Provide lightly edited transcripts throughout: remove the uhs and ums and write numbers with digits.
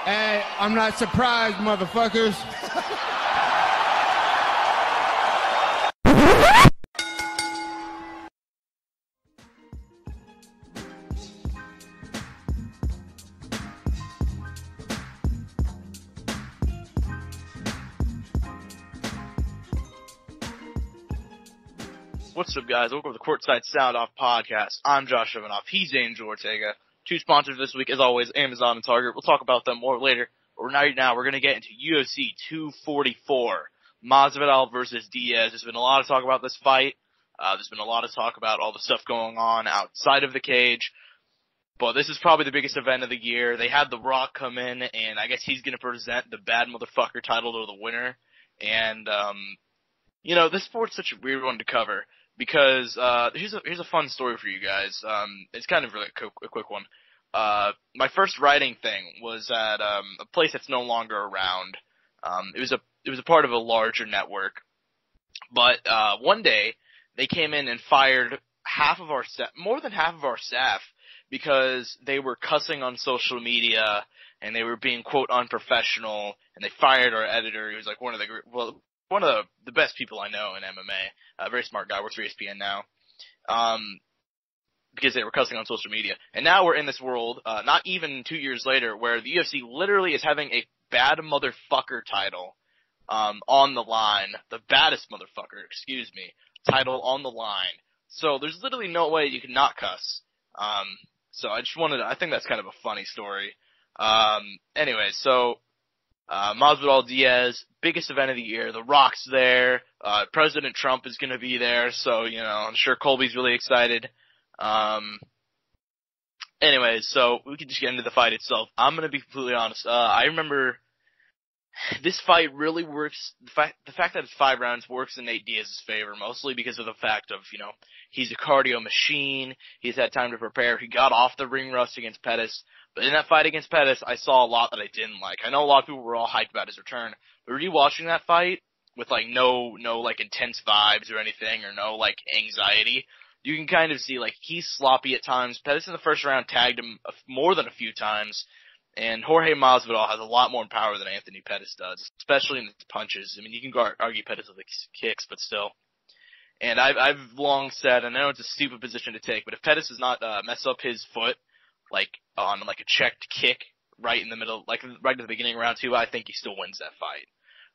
Hey, I'm not surprised, motherfuckers. What's up, guys? Welcome to the Courtside Soundoff podcast. I'm Josh Ivanoff. He's Angel Ortega. Two sponsors this week, as always, Amazon and Target. We'll talk about them more later. But right now, we're going to get into UFC 244. Masvidal versus Diaz. There's been a lot of talk about this fight. There's been a lot of talk about all the stuff going on outside of the cage. But this is probably the biggest event of the year. They had The Rock come in, and I guess he's going to present the bad motherfucker title to the winner. And, this sport's such a weird one to cover. Because here's a fun story for you guys. It's kind of a quick one. My first writing thing was at a place that's no longer around. It was a part of a larger network. But one day they came in and fired more than half of our staff because they were cussing on social media and they were being quote unprofessional, and they fired our editor. He was like one of the best people I know in MMA. A very smart guy, works for ESPN now. Because they were cussing on social media. And now we're in this world, not even 2 years later, where the UFC literally is having a bad motherfucker title, on the line. The baddest motherfucker, title on the line. So there's literally no way you can not cuss. So I think that's kind of a funny story. Masvidal Diaz, biggest event of the year. The Rock's there. President Trump is going to be there, so, I'm sure Colby's really excited. So we can just get into the fight itself. I'm going to be completely honest. I remember this fight really works. The fact that it's 5 rounds works in Nate Diaz's favor, mostly because of the fact of, he's a cardio machine. He's had time to prepare. He got off the ring rust against Pettis. But in that fight against Pettis, I saw a lot that I didn't like. I know a lot of people were all hyped about his return, but rewatching that fight with no intense vibes or anything, or no anxiety, you can kind of see he's sloppy at times. Pettis in the first round tagged him more than a few times, and Jorge Masvidal has a lot more power than Anthony Pettis does, especially in the punches. I mean, you can argue Pettis with kicks, but still. And I've long said, and I know it's a stupid position to take, but if Pettis does not mess up his foot, on a checked kick right in the middle, right at the beginning of round 2, I think he still wins that fight.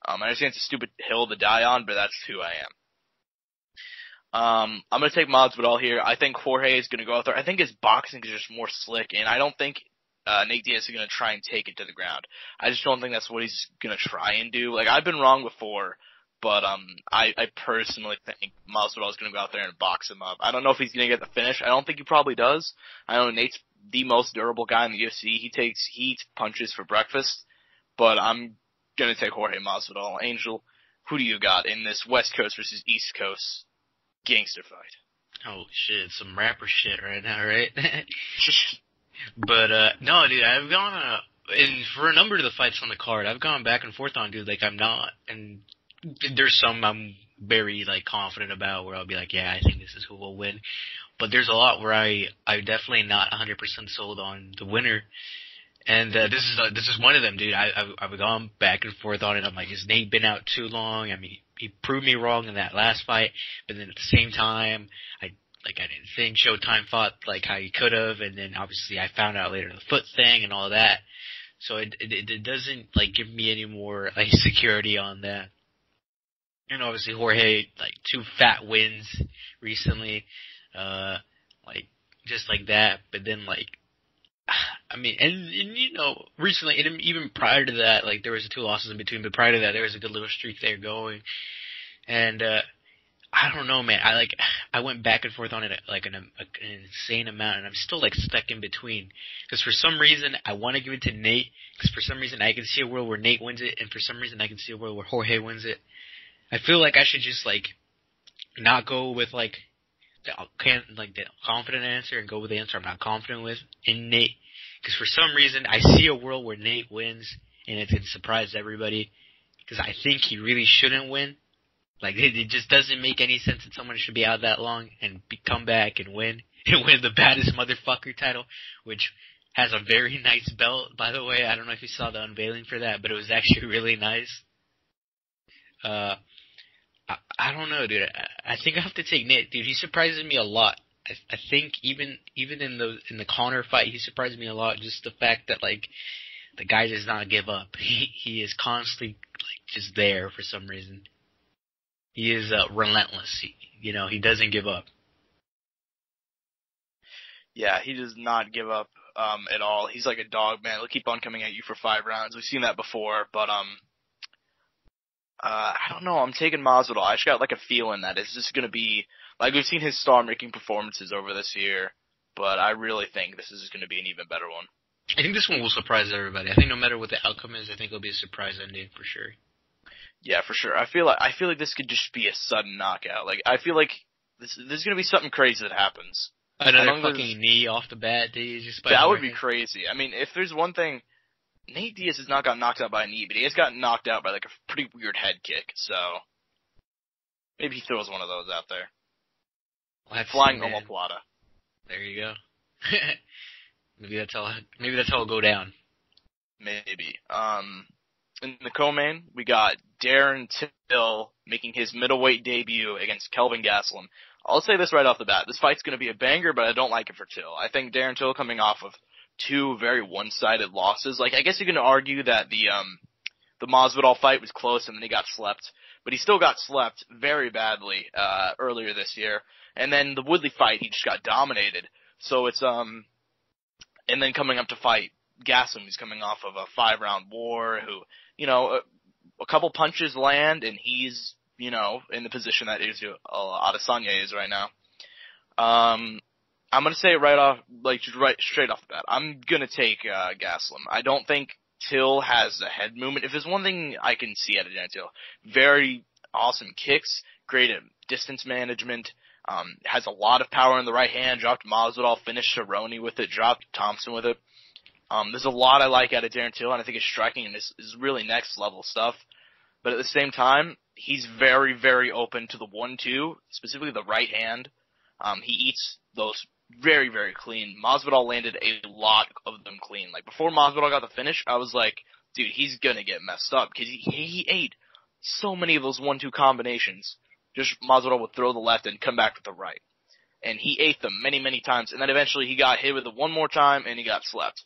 I understand it's a stupid hill to die on, but that's who I am. I'm going to take Masvidal here. I think Jorge is going to go out there. I think his boxing is just more slick, and I don't think Nate Diaz is going to try and take it to the ground. I just don't think that's what he's going to try and do. I've been wrong before, but I personally think Masvidal is going to go out there and box him up. I don't know if he's going to get the finish. I don't think he probably does. I know Nate's the most durable guy in the UFC. He eats punches for breakfast, but I'm going to take Jorge Masvidal. Angel, who do you got in this West Coast versus East Coast gangster fight? Oh shit, some rapper shit right now, right? But no, dude, I've gone and for a number of the fights on the card, I've gone back and forth on, dude. I'm not, and there's some I'm very confident about where I'll be yeah, I think this is who will win. But there's a lot where I'm definitely not 100% sold on the winner. And this is one of them, dude. I've gone back and forth on it. I'm has Nate been out too long? I mean, he proved me wrong in that last fight, but then at the same time, I didn't think Showtime fought how he could have, and then obviously I found out later the foot thing and all that. So it doesn't give me any more security on that. And obviously Jorge 2 fat wins recently. Just like that, but then I mean, and recently, and even prior to that, there was 2 losses in between, but prior to that, there was a good little streak there going, and, I don't know, man, I went back and forth on it, an insane amount, and I'm still, stuck in between, because for some reason, I want to give it to Nate, because for some reason, I can see a world where Nate wins it, and for some reason, I can see a world where Jorge wins it. I feel I should just, not go with, the confident answer and go with the answer I'm not confident with in Nate. Because for some reason, I see a world where Nate wins, and it's going to surprise everybody. Because I think he really shouldn't win. It just doesn't make any sense that someone should be out that long and come back and win the baddest motherfucker title, which has a very nice belt, by the way. I don't know if you saw the unveiling for that, but it was actually really nice. I don't know, dude. I think I have to take Nate, dude. He surprises me a lot. I think even in the Conor fight, he surprised me a lot. Just the fact that like the guy does not give up. He is constantly like just there for some reason. He is relentless. He doesn't give up. Yeah, he does not give up at all. He's like a dog, man. He'll keep on coming at you for 5 rounds. We've seen that before, but I don't know. I'm taking Masvidal. I just got like a feeling that it's just gonna be like we've seen his star-making performances over this year, but I really think this is gonna be an even better one. I think this one will surprise everybody. I think no matter what the outcome is, I think it'll be a surprise ending for sure. Yeah, for sure. I feel like this could just be a sudden knockout. Like I feel like there's gonna be something crazy that happens. Another fucking knee off the bat, dude. That would be crazy. I mean, if there's one thing, Nate Diaz has not gotten knocked out by a knee, but he has gotten knocked out by like a pretty weird head kick. So maybe he throws one of those out there. Flying omoplata. There you go. Maybe that's how it'll go down. Maybe. In the co-main, we got Darren Till making his middleweight debut against Kelvin Gastelum. I'll say this right off the bat. This fight's going to be a banger, but I don't like it for Till. I think Darren Till coming off of 2 very one-sided losses. Like, I guess you can argue that the Masvidal fight was close and then he got slept, but he still got slept very badly, earlier this year. And then the Woodley fight, he just got dominated. So it's, and then coming up to fight Gastelum, he's coming off of a 5-round war who, a couple punches land and he's, in the position that Adesanya is right now. I'm gonna say it right straight off the bat. I'm gonna take Gastelum. I don't think Till has a head movement. If there's one thing I can see out of Darren Till, very awesome kicks, great at distance management, has a lot of power in the right hand, dropped Masvidal, finished Cerrone with it, dropped Thompson with it. There's a lot I like out of Darren Till, and I think his striking is really next level stuff. But at the same time, he's very, very open to the 1-2, specifically the right hand. He eats those very, very clean. Masvidal landed a lot of them clean. Like, before Masvidal got the finish, I was like, dude, he's gonna get messed up, because he ate so many of those 1-2 combinations. Just Masvidal would throw the left and come back with the right. And he ate them many, many times, and then eventually he got hit with it one more time, and he got slept.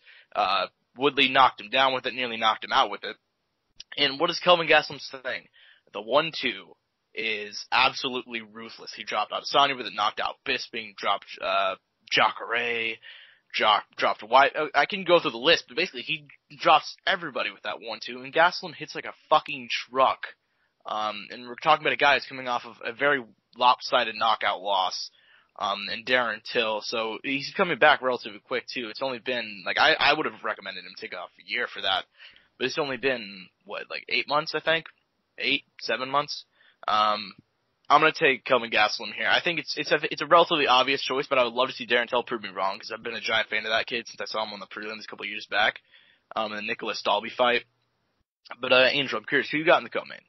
Woodley knocked him down with it, nearly knocked him out with it. And what is Kelvin Gastelum's thing? The 1-2 is absolutely ruthless. He dropped Adesanya with it, knocked out Bisping, dropped Jacare, dropped White. I can go through the list, but basically he drops everybody with that 1-2, and Gastelum hits like a fucking truck. And we're talking about a guy who's coming off of a very lopsided knockout loss, and Darren Till, so he's coming back relatively quick too. It's only been, like, I would have recommended him take off a year for that, but it's only been, 8 months, I think? 7 months? I'm gonna take Kelvin Gastelum here. I think it's a relatively obvious choice, but I would love to see Darren Till prove me wrong, because I've been a giant fan of that kid since I saw him on the prelims a couple of years back, in the Nicholas Dalby fight. But, Angel, I'm curious, who you got in the co-main?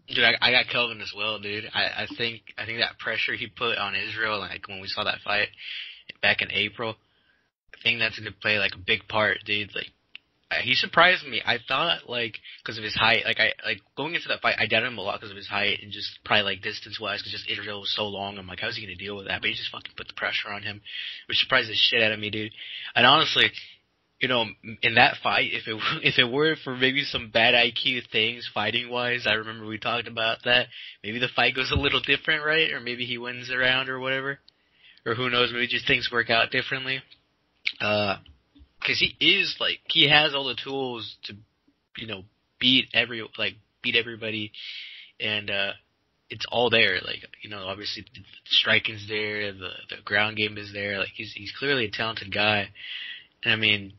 Dude, I got Kelvin as well, dude. I think that pressure he put on Israel, like when we saw that fight back in April, I think that's gonna play like a big part, dude. Like, he surprised me. I thought, like, because of his height, going into that fight, I doubted him a lot because of his height and just probably like distance wise, because just Israel was so long. I'm like, how's he gonna deal with that? But he just fucking put the pressure on him, which surprised the shit out of me, dude. And honestly, in that fight, if it were for maybe some bad IQ things fighting wise, I remember we talked about that. Maybe the fight goes a little different, right? Or maybe he wins the round or whatever. Or who knows? Maybe just things work out differently. Because he has all the tools to, beat everybody, and it's all there. Like, obviously the striking's there, the ground game is there. Like, he's clearly a talented guy, and I mean,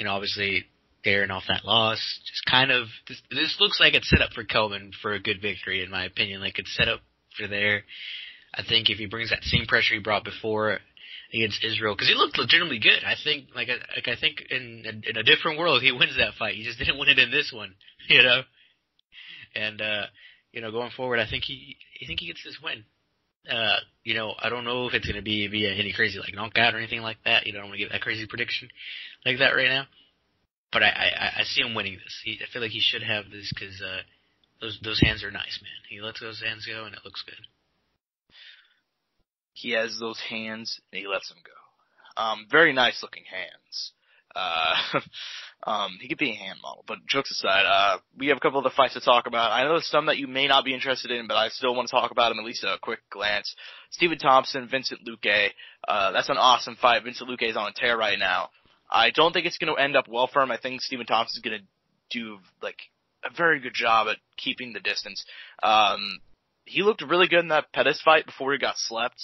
obviously Darren off that loss, just kind of this looks like it's set up for Kelvin for a good victory, in my opinion. Like, it's set up for there. I think if he brings that same pressure he brought before against Israel, because he looked legitimately good. I think, I think in a different world he wins that fight. He just didn't win it in this one, And going forward, I think he gets this win. I don't know if it's going to be via any crazy like knockout or anything like that. I don't want to give that crazy prediction like that right now. But I see him winning this. I feel like he should have this because those hands are nice, man. He lets those hands go and it looks good. He has those hands and he lets them go. Very nice looking hands. He could be a hand model, but jokes aside, we have a couple other fights to talk about. I know there's some that you may not be interested in, but I still want to talk about them, at least a quick glance. Stephen Thompson, Vincent Luque. That's an awesome fight. Vincent Luque is on a tear right now. I don't think it's going to end up well for him. I think Stephen Thompson's going to do, like, a very good job at keeping the distance. He looked really good in that Pettis fight before he got slept.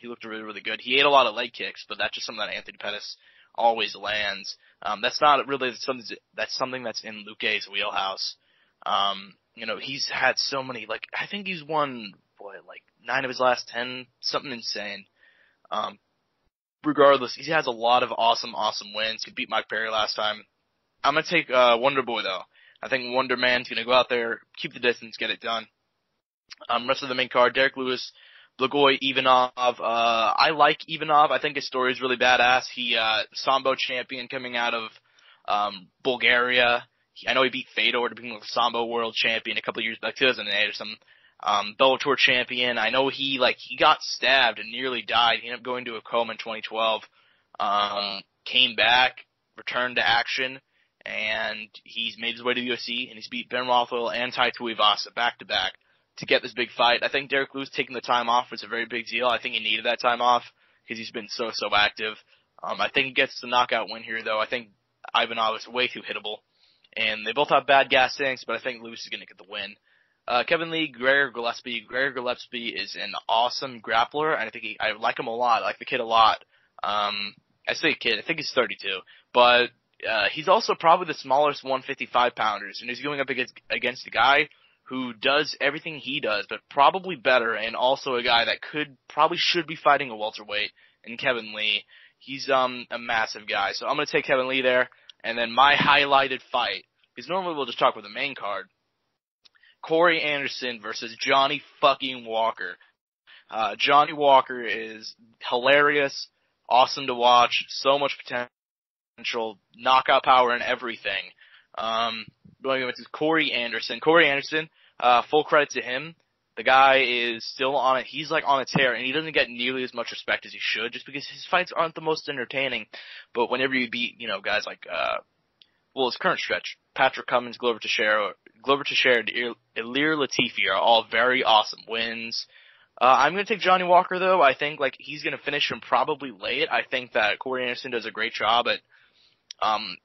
He looked really, really good. He ate a lot of leg kicks, but that's just something that Anthony Pettis always lands. That's not really something that's in Luque's wheelhouse. He's had so many, like, I think he's won, 9 of his last 10, something insane. Regardless, he has a lot of awesome wins. He beat Mike Perry last time. I'm gonna take, Wonder Boy though. I think Wonder Man's gonna go out there, keep the distance, get it done. Rest of the main card, Derek Lewis, Blagoy, Ivanov. I like Ivanov. I think his story is really badass. He, Sambo champion coming out of, Bulgaria. I know he beat Fedor to become the Sambo world champion a couple of years back, 2008 or something. Bellator champion. I know he got stabbed and nearly died. He ended up going to a coma in 2012. Came back, returned to action, and he's made his way to the UFC, and he's beat Ben Rothwell and Tai Tuivasa back to back to get this big fight. I think Derek Lewis taking the time off was a very big deal. I think he needed that time off because he's been so active. I think he gets the knockout win here, though. I think Ivanov is way too hittable, and they both have bad gas tanks, but I think Lewis is going to get the win. Kevin Lee, Gregor Gillespie. Gregor Gillespie is an awesome grappler, and I like him a lot. I like the kid a lot. I say kid, I think he's 32, but he's also probably the smallest 155-pounders, and he's going up against a guy who does everything he does, but probably better, and also a guy that probably should be fighting a welterweight in Kevin Lee. He's a massive guy, so I'm going to take Kevin Lee there. And then my highlighted fight, because normally we'll just talk about the main card, Corey Anderson versus Johnny fucking Walker. Johnny Walker is hilarious, awesome to watch, so much potential, knockout power and everything. Going into Corey Anderson. Corey Anderson, full credit to him. The guy is still on it. He's on a tear, and he doesn't get nearly as much respect as he should, just because his fights aren't the most entertaining. But whenever you beat, guys like, his current stretch, Patrick Cummins, Glover Teixeira, and Ilir Latifi are all very awesome wins. I'm going to take Johnny Walker, though. I think, he's going to finish him probably late. I think that Corey Anderson does a great job at,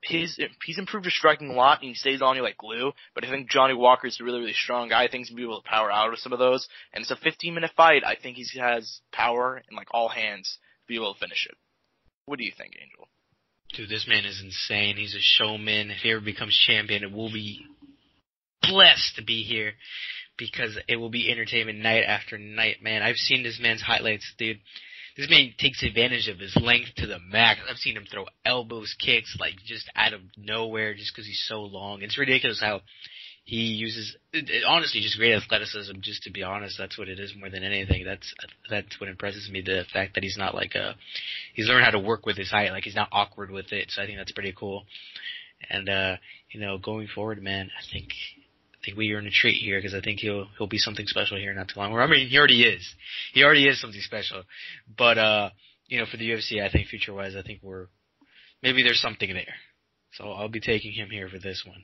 he's improved his striking a lot, and he stays on you like glue, but I think Johnny Walker is a really, really strong guy. I think he's going to be able to power out of some of those, and it's a 15-minute fight. I think he has power and, all hands to be able to finish it. What do you think, Angel? Dude, this man is insane. He's a showman. If he ever becomes champion, it will be blessed to be here, because it will be entertainment night after night, man. I've seen this man's highlights, dude. This man takes advantage of his length to the max. I've seen him throw elbows, kicks, just out of nowhere just because he's so long. It's ridiculous how he uses, honestly, just great athleticism, just to be honest. That's what it is more than anything. That's what impresses me, the fact that he's not he's learned how to work with his height. He's not awkward with it, so I think that's pretty cool. And, going forward, man, I think we earn a treat here, because I think he'll be something special here not too long. I mean, he already is. He already is something special. But, for the UFC, I think future-wise, I think maybe there's something there. So I'll be taking him here for this one.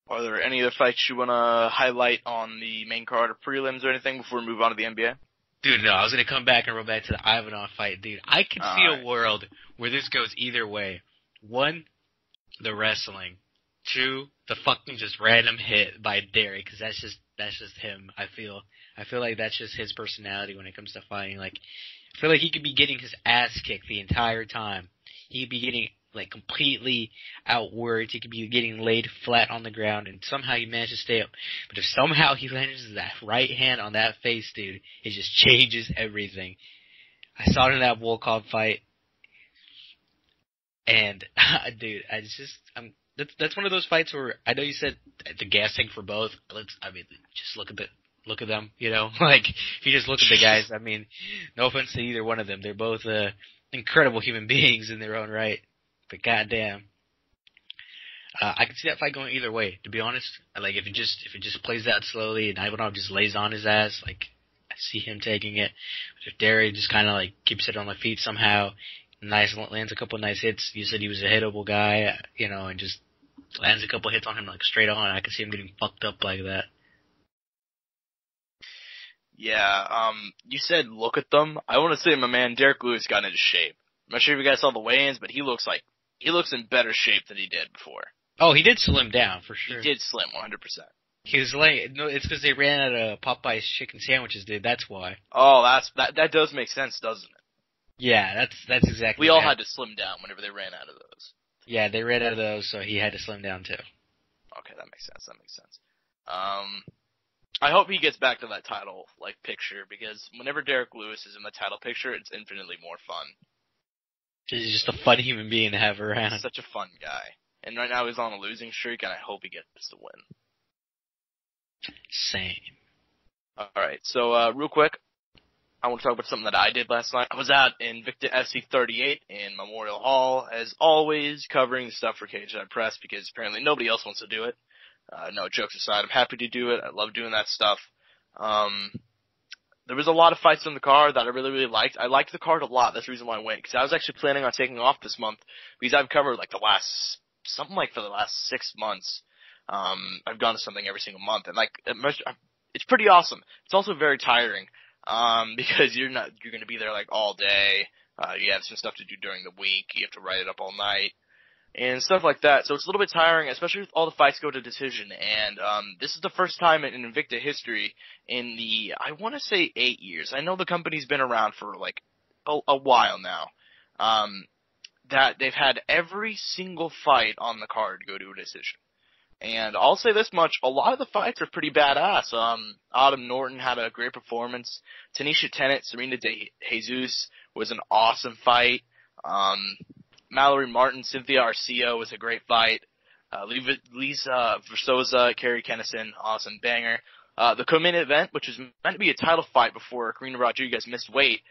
Are there any other fights you want to highlight on the main card or prelims or anything before we move on to the NBA? Dude, no, I was going to come back and roll back to the Ivanov fight. Dude, I could see a world where this goes either way. 1, the wrestling. 2, the fucking just random hit by Derek, because that's just him. I feel like that's just his personality when it comes to fighting. I feel like he could be getting his ass kicked the entire time. He could be getting completely outworked. He could be getting laid flat on the ground, and somehow he managed to stay up. But if somehow he lands that right hand on that face, dude, it just changes everything. I saw it in that Volkov fight, and dude, that's one of those fights where I know you said the gas tank for both. Just look look at them, Like, if you just look at the guys, I mean, no offense to either one of them. They're both incredible human beings in their own right. But goddamn. I can see that fight going either way, to be honest. Like, if it just plays out slowly and Ivanov just lays on his ass, like, I see him taking it. If Derry just kind of, like, keeps it on the feet somehow, lands a couple nice hits. You said he was a hittable guy, and just lands a couple hits on him, like, straight on. I can see him getting fucked up like that. Yeah, you said look at them. I want to say my man Derek Lewis got into shape. I'm not sure if you guys saw the weigh-ins, but he looks in better shape than he did before. Oh, he did slim down, for sure. He did slim, 100%. He was no, it's because they ran out of Popeye's chicken sandwiches, dude. That's why. Oh, that does make sense, doesn't it? Yeah, that's exactly. We all had to slim down whenever they ran out of those. Yeah, they ran out of those, so he had to slim down too. Okay, that makes sense. I hope he gets back to that title picture, because whenever Derek Lewis is in the title picture, it's infinitely more fun. He's just a fun human being to have around. He's such a fun guy. And right now he's on a losing streak, and I hope he gets the win. Same. Alright, so real quick, I want to talk about something that I did last night. I was at Invicta FC 38 in Memorial Hall, as always, covering the stuff for Courtside Press, because apparently nobody else wants to do it. No, jokes aside, I'm happy to do it. I love doing that stuff. There was a lot of fights on the card that I really, really liked. I liked the card a lot. That's the reason why I went, because I was actually planning on taking off this month, because I've covered for the last 6 months. I've gone to something every single month, and it's pretty awesome. It's also very tiring, because you're going to be there all day. You have some stuff to do during the week. You have to write it up all night and stuff like that. So it's a little bit tiring, especially if all the fights go to decision. And this is the first time in Invicta history in I want to say 8 years. I know the company's been around for a while now. That they've had every single fight on the card go to a decision. And I'll say this much, a lot of the fights are pretty badass. Autumn Norton had a great performance. Tanisha Tennant, Serena De Jesus was an awesome fight. Mallory Martin, Cynthia Arceo was a great fight. Lisa Versosa, Carrie Kennison, awesome banger. The co-main event, which was meant to be a title fight before Karina Rodriguez missed weight,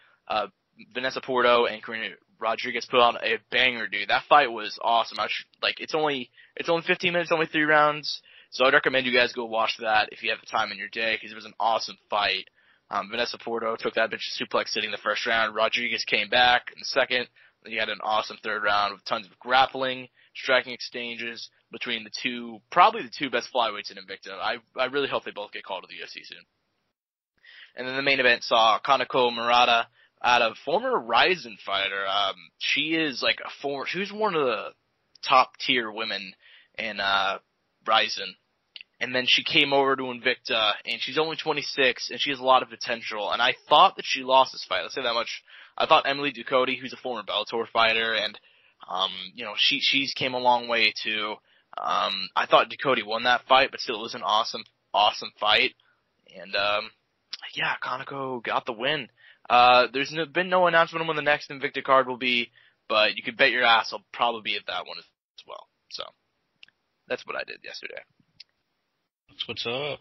Vanessa Porto and Karina Rodriguez put on a banger, dude. That fight was awesome. It's only 15 minutes, only 3 rounds, so I'd recommend you guys go watch that if you have the time in your day, because it was an awesome fight. Vanessa Porto took that bitch suplex sitting the first round. Rodriguez came back in the second. Then you had an awesome third round with tons of grappling, striking exchanges between probably the two best flyweights in Invicta. I really hope they both get called to the UFC soon. And then the main event saw Kanako Murata, a former Ryzen fighter. She is she was one of the top tier women in Ryzen. And then she came over to Invicta, and she's only 26, and she has a lot of potential. And I thought that she lost this fight. Let's say that much. I thought Emily Ducote, who's a former Bellator fighter, and she's came a long way too. I thought Ducote won that fight, but still it was an awesome fight. And Kanako got the win. There's been no announcement on when the next Invicta card will be, but you could bet your ass I'll probably be at that one as well. So that's what I did yesterday. That's what's up.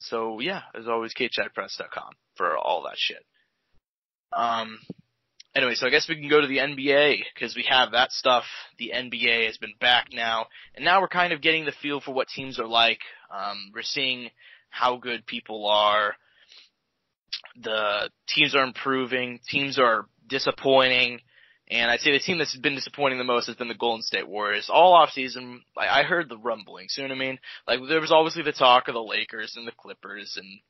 So yeah, as always, KChatPress.com for all that shit. Anyway, so I guess we can go to the NBA, because we have that stuff. The NBA has been back now, and now we're kind of getting the feel for what teams are like. We're seeing how good people are. The teams are improving. Teams are disappointing. And I'd say the team that's been disappointing the most has been the Golden State Warriors. All offseason, I heard the rumblings, you know what I mean? There was obviously the talk of the Lakers and the Clippers and,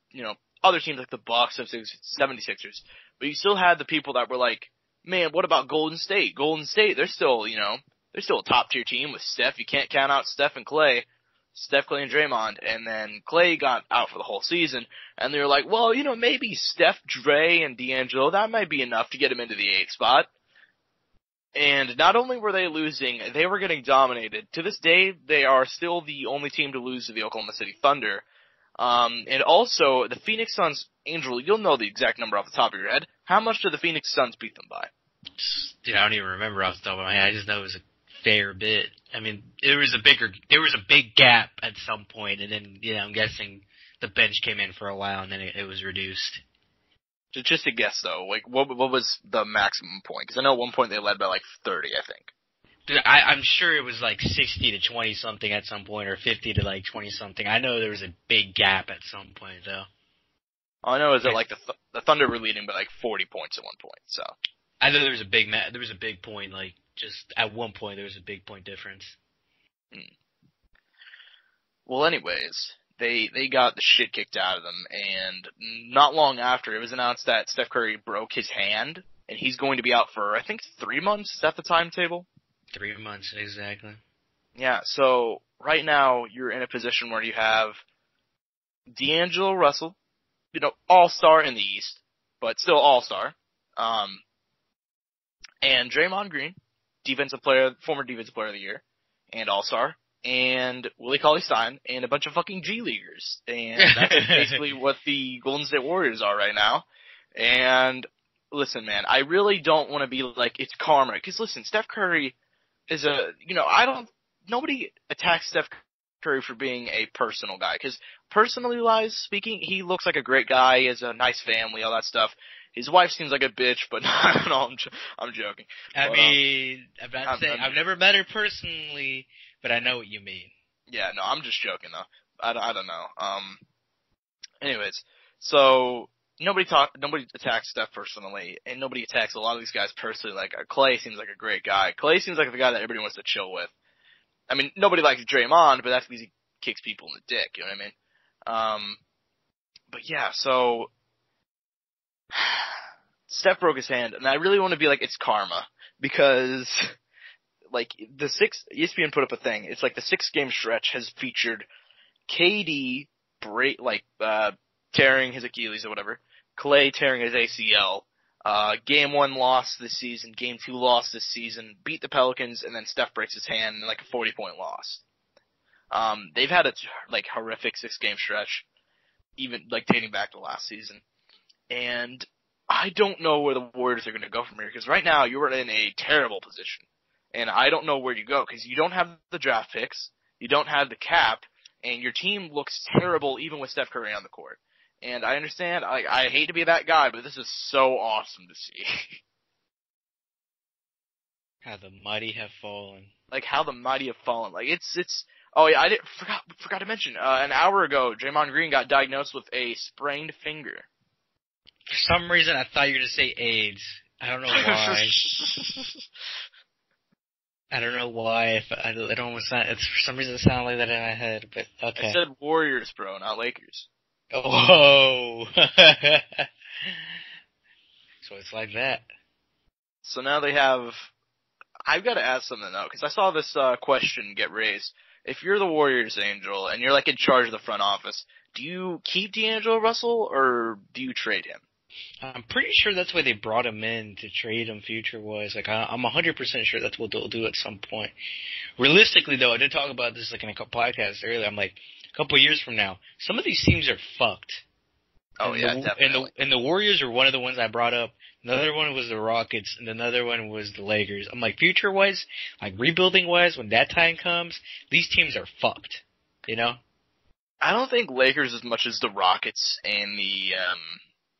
other teams like the Bucks, 76ers. But you still had the people that were like, man, what about Golden State? Golden State, they're still a top-tier team with Steph. You can't count out Steph and Clay. Steph, Clay, and Draymond. And then Clay got out for the whole season. And they were like, well, maybe Steph, Dre, and D'Angelo, that might be enough to get him into the 8th spot. And not only were they losing, they were getting dominated. To this day, they are still the only team to lose to the Oklahoma City Thunder. And also, the Phoenix Suns, Angel, you'll know the exact number off the top of your head. How much did the Phoenix Suns beat them by? Dude, I don't even remember off the top of my head. I just know it was a fair bit. I mean, there was a big gap at some point, and then, I'm guessing the bench came in for a while and then it was reduced. Just a guess though, like what was the maximum point? Because I know at one point they led by like 30, I think. Dude, I'm sure it was like 60 to 20 something at some point, or 50 to like 20 something. I know there was a big gap at some point though. All I know is that like the Thunder were leading by like 40 points at one point. So I know there was a big point, like just at one point there was a big point difference. Well, anyways, they got the shit kicked out of them, and not long after, it was announced that Steph Curry broke his hand, and he's going to be out for, I think, 3 months. Is that the timetable? 3 months, exactly. Yeah, so right now you're in a position where you have D'Angelo Russell, all-star in the East, but still all-star, and Draymond Green, former defensive player of the year, and all-star, and Willie Cauley-Stein, and a bunch of fucking G-Leaguers. And that's basically what the Golden State Warriors are right now. And listen, man, I really don't want to be like, it's karma. Because listen, Steph Curry is nobody attacks Steph Curry for being a personal guy. Because personally-wise speaking, he looks like a great guy. He has a nice family, all that stuff. His wife seems like a bitch, but no, I'm joking. I'm not saying, I've never met her personally, but I know what you mean. Yeah, no, I'm just joking though. I don't know. Anyways, so nobody attacks Steph personally, and nobody attacks a lot of these guys personally. Like Clay seems like a great guy. Clay seems like the guy that everybody wants to chill with. I mean, nobody likes Draymond, but that's because he kicks people in the dick. You know what I mean? But yeah, so Steph broke his hand, and I really want to be like, it's karma, because like ESPN put up a thing. It's like the 6-game stretch has featured KD tearing his Achilles or whatever, Clay tearing his ACL, Game 1 loss this season, Game 2 loss this season, beat the Pelicans, and then Steph breaks his hand in like a 40-point loss. They've had a horrific 6-game stretch, even like dating back to last season. And I don't know where the Warriors are going to go from here, because right now you're in a terrible position. And I don't know where you go, because you don't have the draft picks, you don't have the cap, and your team looks terrible even with Steph Curry on the court. And I understand, I hate to be that guy, but this is so awesome to see. How the mighty have fallen. Like, how the mighty have fallen. Like, oh yeah, forgot to mention, an hour ago, Draymond Green got diagnosed with a sprained finger. For some reason, I thought you were going to say AIDS. I don't know why. I don't know why. It almost for some reason it sounded like that in my head, but okay. I said Warriors, bro, not Lakers. Oh. So it's like that. So now they have. I've got to ask something though, because I saw this question get raised. If you're the Warriors, Angel, and you're like in charge of the front office, do you keep D'Angelo Russell or do you trade him? I'm pretty sure that's why they brought him in, to trade him future-wise. Like, I'm 100% sure that's what they'll do at some point. Realistically, though, I did talk about this like in a couple podcasts earlier. I'm like, a couple of years from now, some of these teams are fucked. Oh, yeah, definitely. And the Warriors are one of the ones I brought up. Another one was the Rockets, and another one was the Lakers. I'm like, future-wise, like rebuilding-wise, when that time comes, these teams are fucked. You know? I don't think Lakers as much as the Rockets and the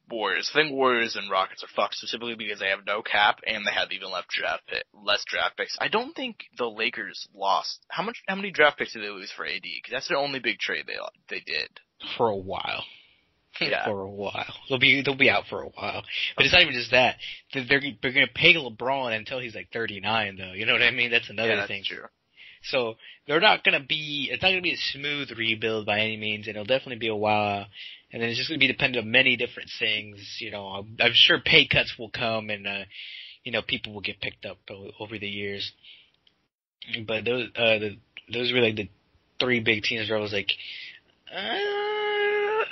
Warriors. I think Warriors and Rockets are fucked specifically because they have no cap and they have even less draft picks. I don't think the Lakers lost. How many draft picks did they lose for AD? Because that's their only big trade they did. For a while. Yeah. For a while. They'll be out for a while. But it's not even just that. They're going to pay LeBron until he's like 39 though. You know what I mean? That's another thing. That's true. So it's not going to be a smooth rebuild by any means, and it'll definitely be a while. And then it's just going to be dependent on many different things. You know, I'm sure pay cuts will come, and people will get picked up over the years. But those were like the 3 big teams where I was like,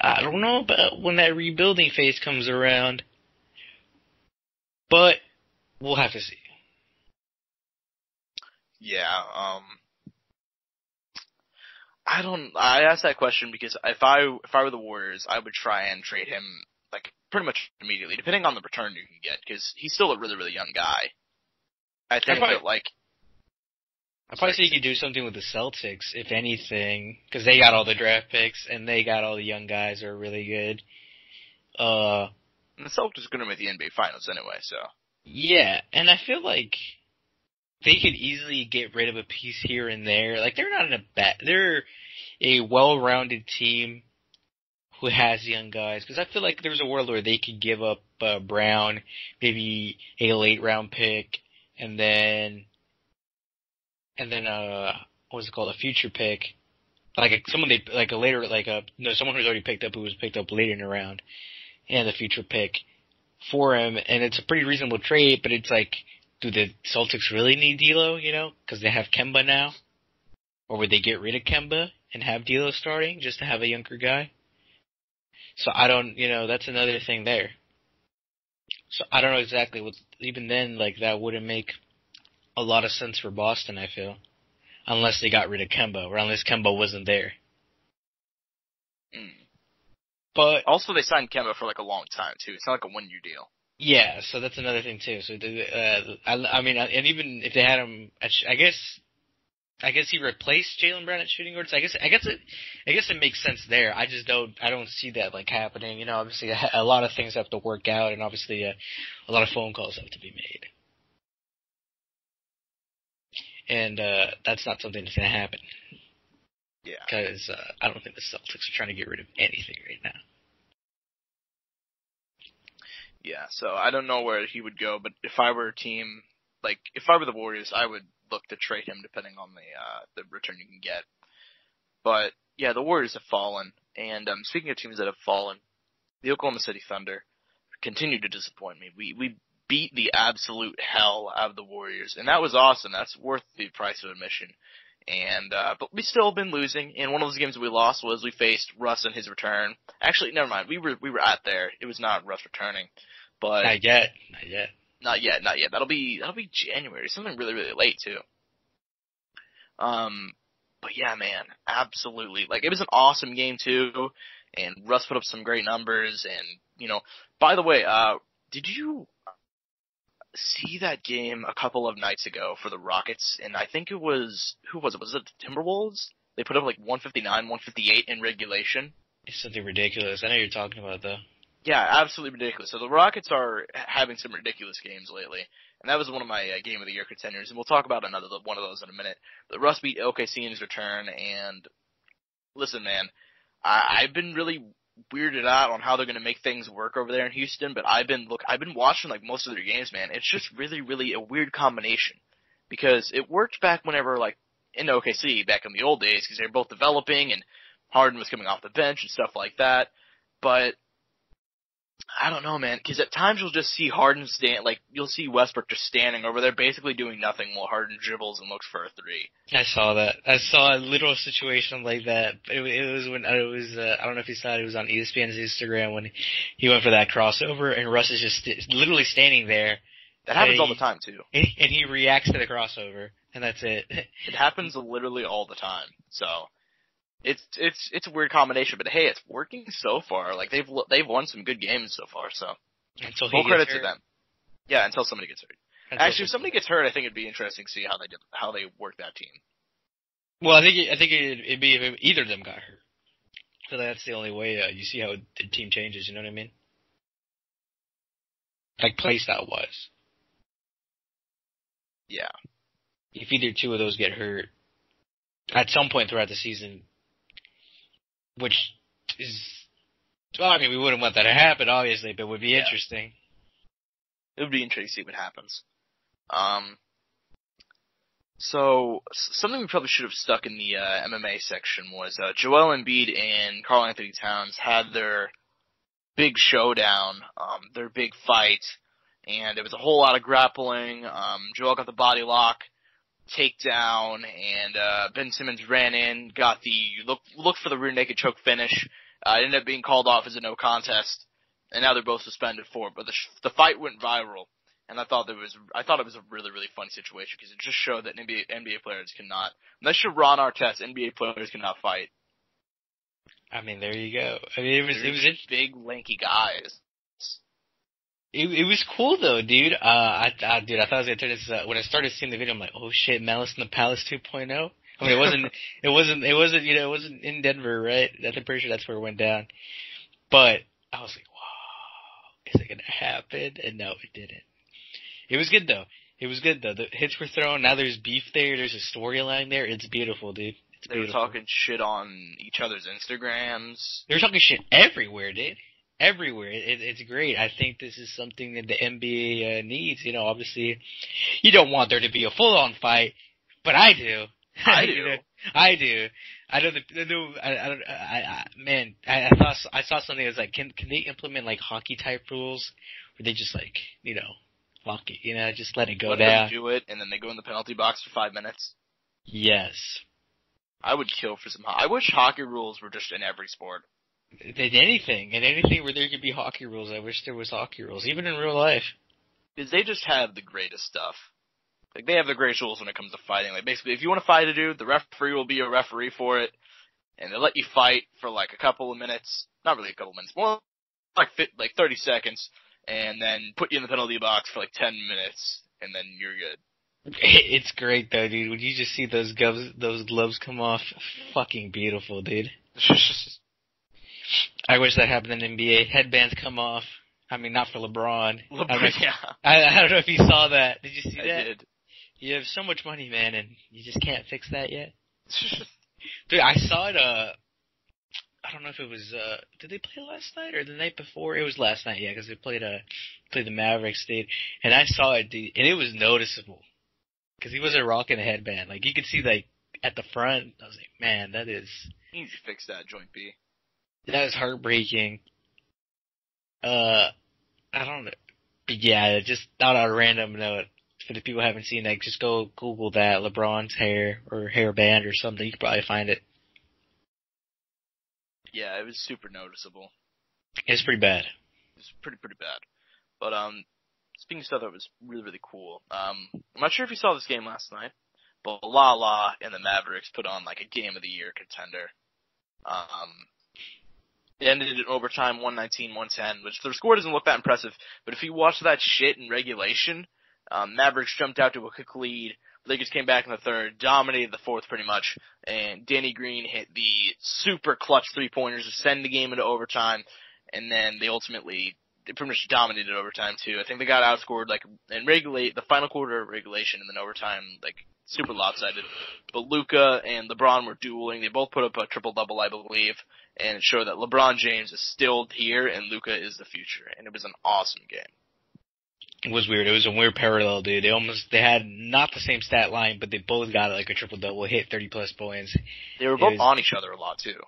I don't know about when that rebuilding phase comes around, but we'll have to see. Yeah, I asked that question because if I were the Warriors, I would try and trade him, like, pretty much immediately, depending on the return you can get, because he's still a really, really young guy. I think that, like, I probably say you could do something with the Celtics, if anything, because they got all the draft picks and they got all the young guys who are really good. And the Celtics are going to make the NBA Finals anyway, so. Yeah, and I feel like they could easily get rid of a piece here and there. Like, they're a well-rounded team who has young guys. Because I feel like there's a world where they could give up Brown, maybe a late-round pick, and then what's it called, a future pick. Someone who's already picked up, who was picked up later in the round, and the future pick for him, and it's a pretty reasonable trade, but it's like, do the Celtics really need D'Lo, because they have Kemba now? Or would they get rid of Kemba and have D'Lo starting just to have a younger guy? So I don't, that's another thing there. So I don't know exactly what, even then, like, that wouldn't make a lot of sense for Boston, I feel. Unless they got rid of Kemba, or unless Kemba wasn't there. But also, they signed Kemba for like a long time too. It's not like a one-year deal. Yeah, so that's another thing too. So, I mean, and even if they had him, I guess he replaced Jaylen Brown at shooting guard. So I guess it makes sense there. I don't see that like happening. Obviously a lot of things have to work out, and obviously a lot of phone calls have to be made. And that's not something that's going to happen. Yeah. Because I don't think the Celtics are trying to get rid of anything right now. Yeah, so I don't know where he would go, but if I were a team, like, if I were the Warriors, I would look to trade him depending on the return you can get. But, yeah, the Warriors have fallen, and speaking of teams that have fallen, the Oklahoma City Thunder continue to disappoint me. We beat the absolute hell out of the Warriors, and that was awesome. That's worth the price of admission. And but we still been losing. And one of those games we lost was we faced Russ in his return. Actually, never mind. We were at there. It was not Russ returning, but not yet. Not yet. That'll be January. Something really, really late too. But yeah, man, absolutely. Like, it was an awesome game too, and Russ put up some great numbers. And by the way, did you see that game a couple of nights ago for the Rockets? And I think it was, who was it? Was it the Timberwolves? They put up like 159, 158 in regulation. It's something ridiculous. I know you're talking about though. Yeah, absolutely ridiculous. So the Rockets are having some ridiculous games lately, and that was one of my Game of the Year contenders, and we'll talk about another one of those in a minute. The Russ beat OKC in his return, and listen, man, I've been really weirded out on how they're going to make things work over there in Houston, but I've been watching like most of their games, man. It's just really, really a weird combination, because it worked back whenever, like, in OKC back in the old days, because they were both developing and Harden was coming off the bench and stuff like that, but I don't know, man, because at times you'll just see Harden you'll see Westbrook just standing over there basically doing nothing while Harden dribbles and looks for a three. I saw that. I saw a literal situation like that. It was when I don't know if you saw it, it was on ESPN's Instagram when he went for that crossover and Russ is just literally standing there. That happens all the time, too. And he reacts to the crossover, and that's it. It happens literally all the time, so It's a weird combination, but hey, it's working so far. Like, they've won some good games so far, so full credit to them. Yeah, until somebody gets hurt. Actually, if somebody gets hurt, I think it'd be interesting to see how they work that team. Well, I think it'd be if either of them got hurt. So that's the only way you see how the team changes. You know what I mean? Like play style wise. Yeah. If either two of those get hurt at some point throughout the season. Which is, well, I mean, we wouldn't want that to happen, obviously, but it would be interesting. It would be interesting to see what happens. So, something we probably should have stuck in the MMA section was Joel Embiid and Karl Anthony Towns had their big showdown, their big fight, and it was a whole lot of grappling. Joel got the body lock, takedown, and Ben Simmons ran in, got the look for the rear naked choke finish. It ended up being called off as a no contest, and now they're both suspended for it. But the fight went viral, and I thought it was a really, really funny situation because it just showed that NBA players cannot, unless you're Ron Artest, NBA players cannot fight. I mean, there you go. I mean, it was big, lanky guys. It was cool though, dude. I thought I was gonna turn this. When I started seeing the video, I'm like, oh shit, Malice in the Palace 2.0. I mean, it wasn't in Denver, right? I'm pretty sure that's where it went down. But I was like, wow, is it gonna happen? And no, it didn't. It was good though. The hits were thrown. Now there's beef there. There's a storyline there. It's beautiful, dude. It's They were beautiful. talking shit on each other's Instagrams. They were talking shit everywhere, dude. Everywhere. It's great. I think this is something that the NBA needs. You know, obviously, you don't want there to be a full-on fight, but I do. I do. You know, I do. I know I saw something that was like, can they implement like hockey type rules where they just like, you know, fuck it, you know, just let it go Let down. them do it, and then they go in the penalty box for 5 minutes. Yes. I would kill for some. I wish hockey rules were just in every sport. Anything where there could be hockey rules. I wish there was hockey rules, even in real life. Because they just have the greatest stuff. Like, they have the greatest rules when it comes to fighting. Like, basically, if you want to fight a dude, the referee will be a referee for it, and they'll let you fight for, like, a couple of minutes. Not really a couple of minutes, more like 30 seconds, and then put you in the penalty box for, like, 10 minutes, and then you're good. It's great, though, dude. When you just see those gloves come off, fucking beautiful, dude. I wish that happened in the NBA. Headbands come off. I mean, not for LeBron. Yeah. I don't know if you saw that. Did you see that? I did. You have so much money, man, and you just can't fix that yet? Dude, I saw it, I don't know if it was, did they play last night or the night before? It was last night, yeah, because they played the Mavericks, dude. And I saw it, dude, and it was noticeable. Because he wasn't rocking a headband. Like, you could see, like, at the front, I was like, man, that is... You need to fix that, Joint B. That is heartbreaking. I don't know. But yeah, just on a random note, for the people who haven't seen that, just go Google that, LeBron's hair, or hairband or something, you can probably find it. Yeah, it was super noticeable. It's pretty bad. It was pretty bad. But, speaking of stuff that was really, really cool, I'm not sure if you saw this game last night, but La and the Mavericks put on, like, a game of the year contender. It ended in overtime, 119-110, which their score doesn't look that impressive, but if you watch that shit in regulation, Mavericks jumped out to a quick lead, Lakers came back in the third, dominated the fourth pretty much, and Danny Green hit the super clutch three-pointers to send the game into overtime, and then they pretty much dominated overtime too. I think they got outscored, like, in the final quarter of regulation, and then overtime, like, super lopsided. But Luka and LeBron were dueling. They both put up a triple-double, I believe, and it showed that LeBron James is still here and Luka is the future. And it was an awesome game. It was weird. It was a weird parallel, dude. They had not the same stat line, but they both got like a triple-double, hit 30-plus points. They were both on each other a lot, too.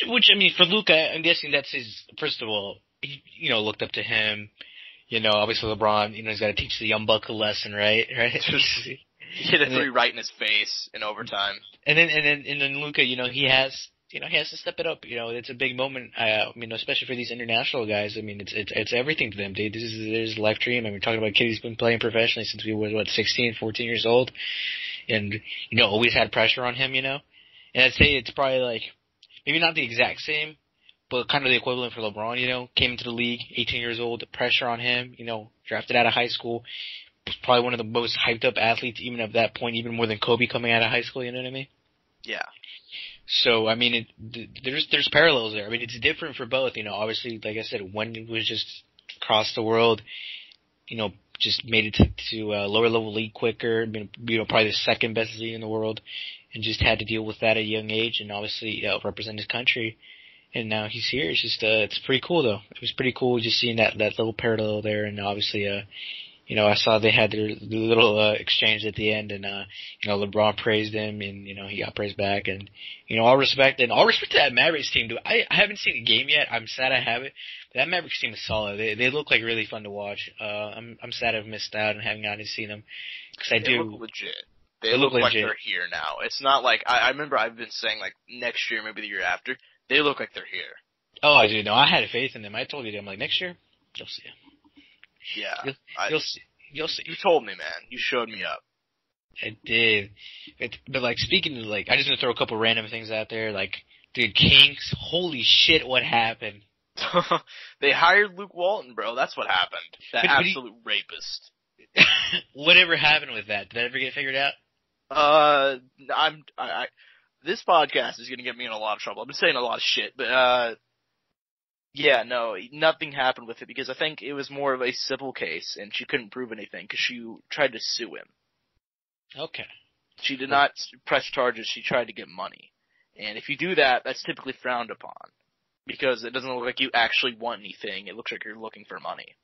Which, I mean, for Luka, I'm guessing that's his, first of all, he, you know, looked up to him. You know, obviously LeBron, you know, he's got to teach the young buck a lesson, right? He hit a three right in his face in overtime. And then Luka, you know, he has to step it up. You know, it's a big moment. Especially for these international guys. I mean, it's everything to them, dude. This is a life dream. I mean, talking about a kid who's been playing professionally since we were 16, 14 years old, and you know, always had pressure on him. You know, and I'd say it's probably like maybe not the exact same, but kind of the equivalent for LeBron. You know, came into the league, 18 years old, the pressure on him. You know, drafted out of high school. Probably one of the most hyped up athletes, even at that point, even more than Kobe coming out of high school. You know what I mean? Yeah. So I mean, there's parallels there. I mean, it's different for both. You know, obviously, like I said, one was just across the world. You know, just made it to lower level league quicker. You know, probably the second best league in the world, and just had to deal with that at a young age, and obviously represent his country. And now he's here. It's just it's pretty cool though. It was pretty cool just seeing that little parallel there, and obviously you know, I saw they had their little exchange at the end, and you know, LeBron praised him, and you know, he got praised back, and you know, all respect to that Mavericks team, dude. I haven't seen a game yet. I'm sad I haven't. That Mavericks team is solid. They look like really fun to watch. I'm sad I've missed out and haven't gotten to see them because They look legit. They look like they're here now. It's not like I remember I've been saying like next year, maybe the year after. They look like they're here. Oh, I do. No, I had faith in them. I told you, I'm like, next year, you'll see them. Yeah. You'll see. You told me, man. You showed me up. I did. But like, speaking of like, I just want to throw a couple random things out there. Like, dude, Kings, holy shit, what happened? They hired Luke Walton, bro. That's what happened. That absolute rapist. Whatever happened with that? Did that ever get figured out? This podcast is gonna get me in a lot of trouble. I've been saying a lot of shit, but yeah, no, nothing happened with it because I think it was more of a civil case, and she couldn't prove anything because she tried to sue him. Okay. She did not press charges. She tried to get money, and if you do that, that's typically frowned upon because it doesn't look like you actually want anything. It looks like you're looking for money.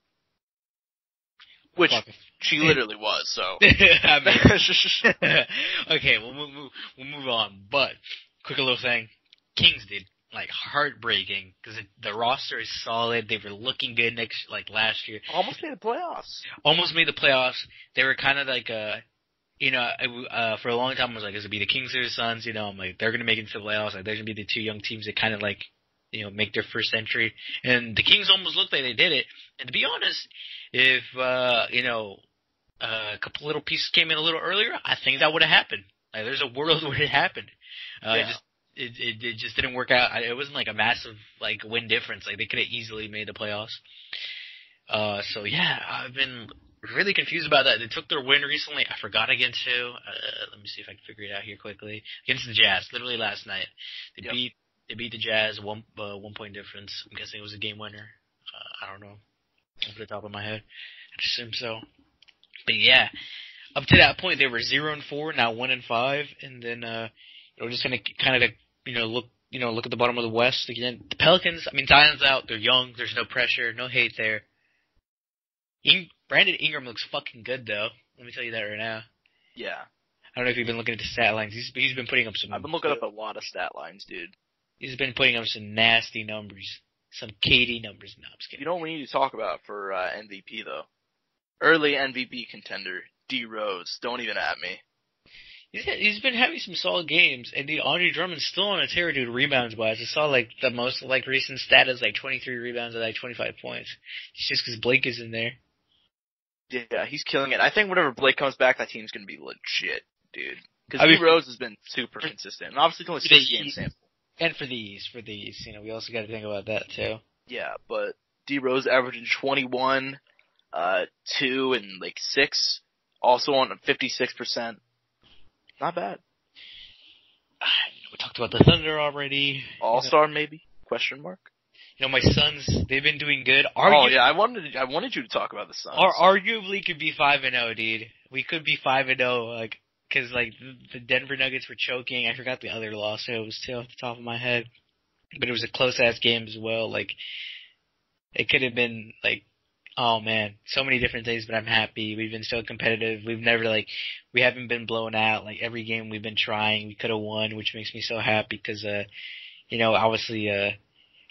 Which she literally was, so. I mean, okay, we'll move on. But quick little thing, Kings did heartbreaking because the roster is solid. They were looking good last year. Almost made the playoffs. They were kind of like for a long time I was like, is it be the Kings or the Suns? I'm like, they're gonna make it to the playoffs. Like, they're gonna be the two young teams that kind of make their first entry. And the Kings almost looked like they did it. And to be honest, if, a couple little pieces came in a little earlier, I think that would have happened. Like, there's a world where it happened. It just didn't work out. It wasn't a massive, win difference. They could have easily made the playoffs. So yeah, I've been really confused about that. They took their win recently. I forgot against who. Let me see if I can figure it out here quickly. Against the Jazz, literally last night. They beat the Jazz, 1 point difference. I'm guessing it was a game winner. I don't know. Off the top of my head. I assume so. But yeah, up to that point they were 0-4, now 1-5, and then we're just gonna kind of look at the bottom of the West again. The Pelicans, I mean, Zion's out. They're young. There's no pressure, no hate there. Brandon Ingram looks fucking good though. Let me tell you that right now. Yeah. I don't know if you've been looking at the stat lines. He's been putting up some. I've been looking up a lot of stat lines, dude. He's been putting up some nasty numbers. Some KD numbers. No, I'm just kidding. You know what we need to talk about for MVP, though? Early MVP contender, D. Rose. Don't even at me. He's been having some solid games, and Andre Drummond's still on a tear, dude, rebounds-wise. I saw, the most, recent stat is, 23 rebounds and, 25 points. It's just because Blake is in there. Yeah, he's killing it. I think whenever Blake comes back, that team's going to be legit, dude. Because D. Rose has been super consistent. And obviously, it's only 6 games sample. And for the East, we also got to think about that too. Yeah, but D. Rose averaging 21, 2, and 6, also on 56%. Not bad. We talked about the Thunder already. All-Star maybe? Question mark. My Suns, they've been doing good. I wanted you to talk about the Suns. Arguably could be 5-0, dude. We could be 5-0, because, the Denver Nuggets were choking. I forgot the other loss. It was off the top of my head. But it was a close-ass game as well. It could have been, oh, man, so many different things, but I'm happy. We've been so competitive. We've never, we haven't been blown out. Every game we've been trying, we could have won, which makes me so happy because, obviously,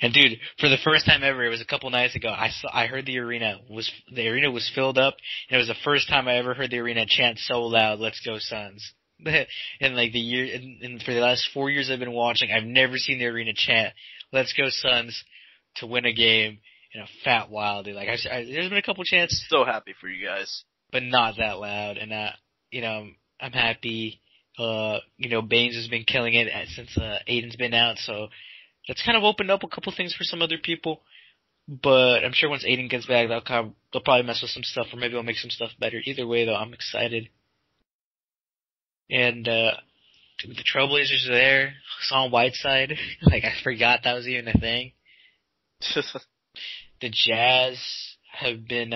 and dude, for the first time ever, it was a couple nights ago, I heard the arena was filled up, and it was the first time I ever heard the arena chant so loud, "Let's go Suns." And and for the last 4 years I've been watching, I've never seen the arena chant, "Let's go Suns," to win a game in a fat while, dude. There's been a couple chants. So happy for you guys. But not that loud, and I'm happy. Baines has been killing it since Aiden's been out, so that's kind of opened up a couple things for some other people, but I'm sure once Aiden gets back, they'll probably mess with some stuff, or maybe they'll make some stuff better. Either way, though, I'm excited. And the Trailblazers are there. Hassan Whiteside, I forgot that was even a thing. The Jazz have been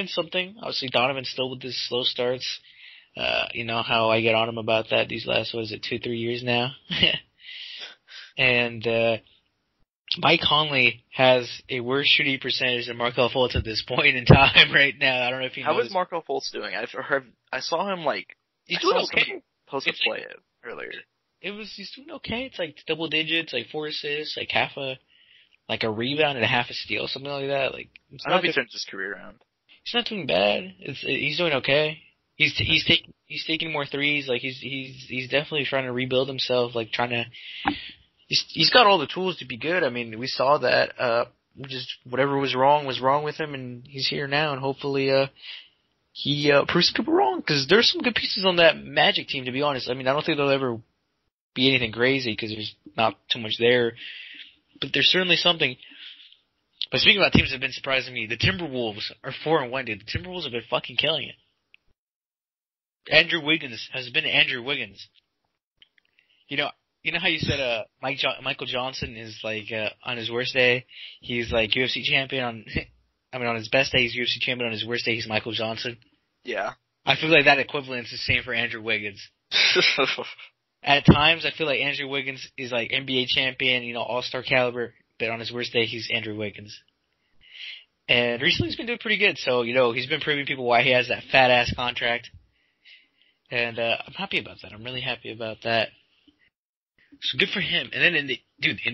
something. Obviously, Donovan's still with his slow starts. You know how I get on him about that these last, 2-3 years now? And Mike Conley has a worse shooting percentage than Markelle Fultz at this point in time right now. I don't know if you know. How is Markelle Fultz doing? I saw him he's doing okay. Post a play earlier. He's doing okay. It's double digits, 4 assists, half a rebound and a half a steal, something like that. I hope he turns his career around. He's not doing bad. He's doing okay. He's taking more threes. He's definitely trying to rebuild himself. He's got all the tools to be good. I mean, we saw that. Just whatever was wrong with him, and he's here now, and hopefully he proves to be wrong, because there's some good pieces on that Magic team, to be honest. I mean, I don't think there'll ever be anything crazy because there's not too much there, but there's certainly something. But speaking about teams that have been surprising me, the Timberwolves are 4-1, dude. The Timberwolves have been fucking killing it. Andrew Wiggins has been Andrew Wiggins. You know how you said Michael Johnson is like on his worst day, he's like UFC champion on his best day he's UFC champion, on his worst day he's Michael Johnson. Yeah. I feel like that equivalent is the same for Andrew Wiggins. At times I feel like Andrew Wiggins is like NBA champion, all-star caliber, but on his worst day he's Andrew Wiggins. And recently he's been doing pretty good, so he's been proving people why he has that fat ass contract. And I'm happy about that. I'm really happy about that. So good for him. And then in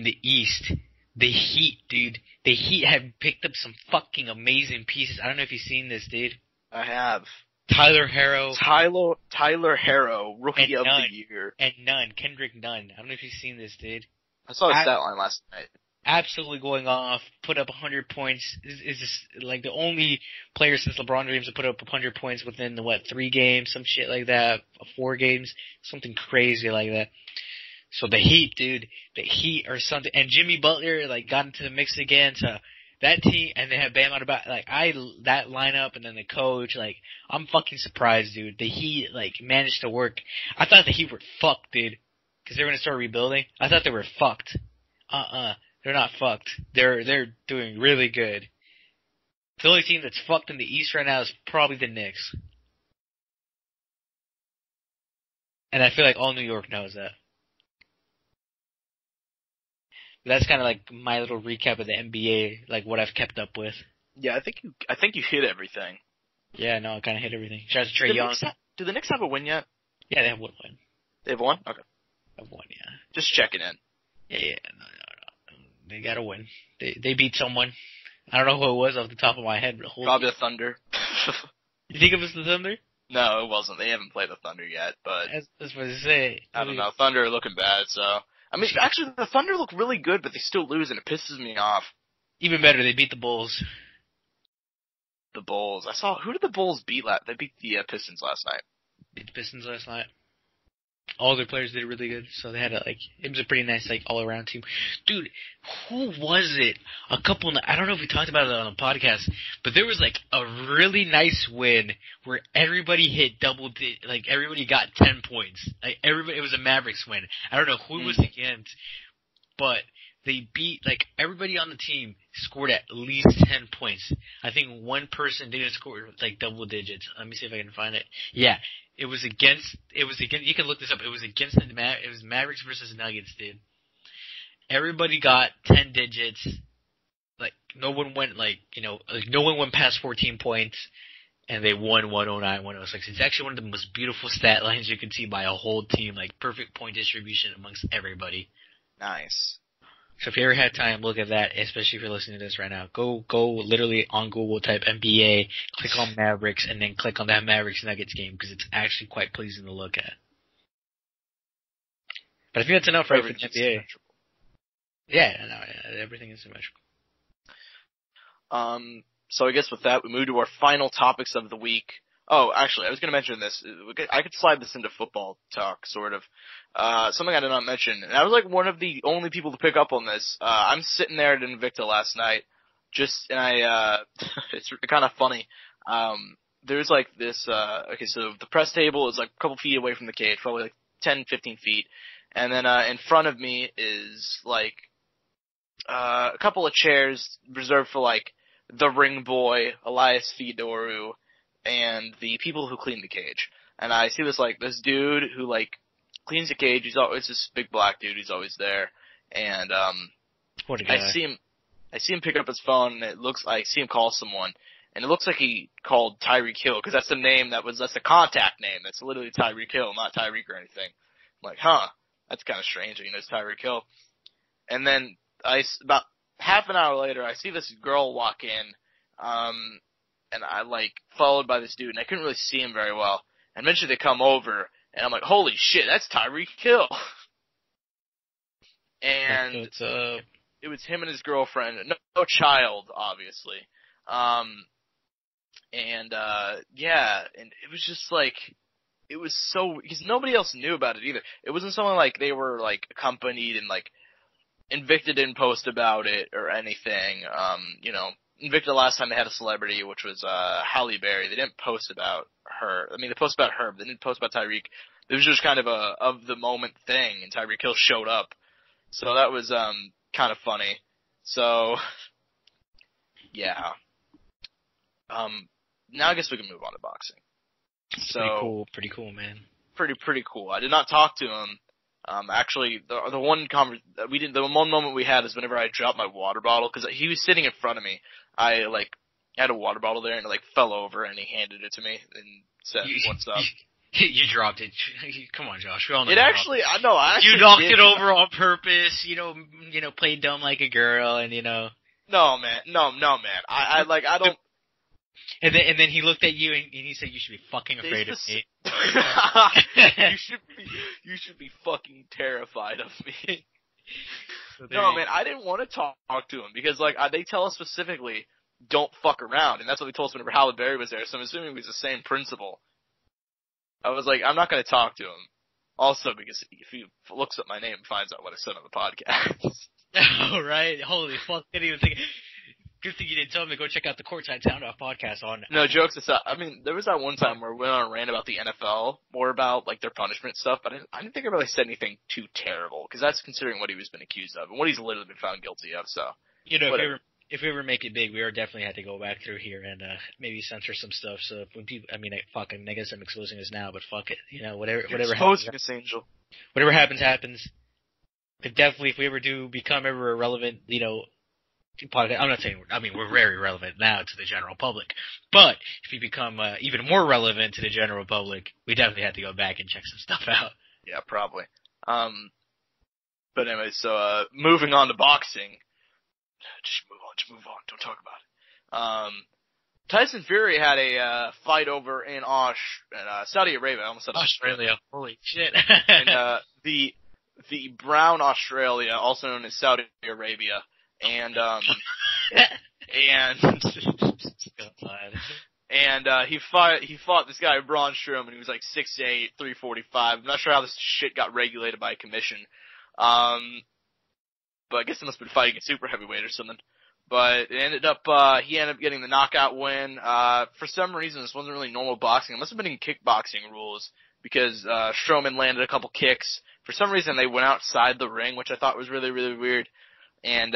the East, the Heat have picked up some fucking amazing pieces. I don't know if you've seen this, dude. I have. Tyler Herro, Rookie of the Year. And Kendrick Nunn. I don't know if you've seen this, dude. I saw his stat line last night. Absolutely going off, put up 100 points. Is this like the only player since LeBron James to put up 100 points within 3 games, some shit like that, 4 games, something crazy like that. So the Heat, dude, are something. And Jimmy Butler got into the mix again. So that team, and they have Bam Adebayo. That lineup, and then the coach. I'm fucking surprised, dude. The Heat managed to work. I thought the Heat were fucked, dude, because they were gonna start rebuilding. I thought they were fucked. They're not fucked. They're doing really good. The only team that's fucked in the East right now is probably the Knicks. And I feel like all New York knows that. But that's kind of my little recap of the NBA, what I've kept up with. Yeah, I think you hit everything. Yeah, no, I kind of hit everything. Shout out to Trae Young. Do the Knicks have a win yet? Yeah, they have one win. They have one? Okay. Have one, yeah. Just checking in. Yeah, no. They gotta win. They beat someone. I don't know who it was off the top of my head. But probably the Thunder. You think it was the Thunder? No, it wasn't. They haven't played the Thunder yet, but that's what I say. I don't know. Thunder are looking bad, so I mean, actually, the Thunder look really good, but they still lose, and it pisses me off. Even better, they beat the Bulls. The Bulls. Who did the Bulls beat last? They beat the Pistons last night. Beat the Pistons last night. All their players did really good, so they had it was a pretty nice all-around team. Dude, who was it? I don't know if we talked about it on the podcast, but there was a really nice win where everybody hit everybody got 10 points. It was a Mavericks win. I don't know who it was against, but they beat, everybody on the team scored at least 10 points. I think one person didn't score, double digits. Let me see if I can find it. Yeah. It was against, you can look this up, it was against it was Mavericks versus Nuggets, dude. Everybody got 10 digits. No one went, no one went past 14 points, and they won 109, 106. It's actually one of the most beautiful stat lines you can see by a whole team, perfect point distribution amongst everybody. Nice. So if you ever had time, look at that, especially if you're listening to this right now. Go literally on Google, type NBA, click on Mavericks, and then click on that Mavericks-Nuggets game, because it's actually quite pleasing to look at. But I think that's enough for the NBA. Yeah, no, everything is symmetrical. So I guess with that, we move to our final topics of the week. Oh, actually, I was going to mention this. I could slide this into football talk, sort of. Something I did not mention. And I was one of the only people to pick up on this. I'm sitting there at Invicta last night, it's kind of funny. There's this, okay, so the press table is a couple feet away from the cage, probably 10, 15 feet. And then, in front of me is a couple of chairs reserved for the ring boy, Elias Fidoru, and the people who clean the cage. And I see this dude who cleans the cage. He's always this big black dude. He's always there. And what a guy. I see him pick up his phone, and I see him call someone, and it looks like he called Tyreek Hill, because that's the contact name. That's literally Tyreek Hill, not Tyreek or anything. I'm that's kind of strange. It's Tyreek Hill. And then about half an hour later, I see this girl walk in, and I followed by this dude, and I couldn't really see him very well. And eventually they come over, and I'm like, holy shit, that's Tyreek Hill. And it was him and his girlfriend, no child, obviously. And it was just it was so, because nobody else knew about it either. It wasn't someone they were accompanied and Invicta didn't post about it or anything. Invicta last time they had a celebrity, which was Halle Berry. They didn't post about her. I mean, they posted about her, but they didn't post about Tyreek. It was just kind of a of the moment thing, and Tyreek Hill showed up. So that was kind of funny. So yeah. Now I guess we can move on to boxing. So Pretty cool, man. Pretty cool. I did not talk to him. Actually, the one moment we had is whenever I dropped my water bottle, because he was sitting in front of me. I had a water bottle there and it fell over, and he handed it to me and said, "What's up?" You dropped it. Come on, Josh. We all know I actually you knocked it over on purpose. Played dumb like a girl, and No, man. I don't. And then he looked at you and he said, "You should be fucking afraid of me." You should be fucking terrified of me. No, man, I didn't want to talk to him because they tell us specifically, don't fuck around, and that's what they told us whenever Halle Berry was there. So I'm assuming it was the same principle. I was like, I'm not going to talk to him. Also, because if he looks up my name and finds out what I said on the podcast. Oh, right. Holy fuck. Didn't even think. Good thing you didn't tell me to go check out the Courtside Soundoff podcast on. No, jokes aside. I mean, there was that one time where we went on a rant about the NFL, more about their punishment stuff, but I didn't think I really said anything too terrible, because that's considering what he was been accused of and what he's literally been found guilty of. So, if we ever make it big, we definitely had to go back through here and maybe censor some stuff. So when people, I guess I'm exposing us now, but fuck it, whatever happens, us, Angel. Whatever happens. But definitely, if we ever do become ever irrelevant, podcast, I'm not saying, we're very relevant now to the general public, but if we become even more relevant to the general public, we definitely have to go back and check some stuff out. Yeah, probably. But anyway, so moving on to boxing. Just move on. Don't talk about it. Tyson Fury had a fight over in Saudi Arabia. I almost said Australia. Holy shit. in the brown Australia, also known as Saudi Arabia. And he fought this guy Braun Strowman. He was 6'8", 345. I'm not sure how this shit got regulated by a commission. But I guess it must have been fighting a super heavyweight or something. But he ended up getting the knockout win. For some reason, this wasn't really normal boxing. It must have been in kickboxing rules, because Strowman landed a couple kicks. For some reason, they went outside the ring, which I thought was really, really weird. And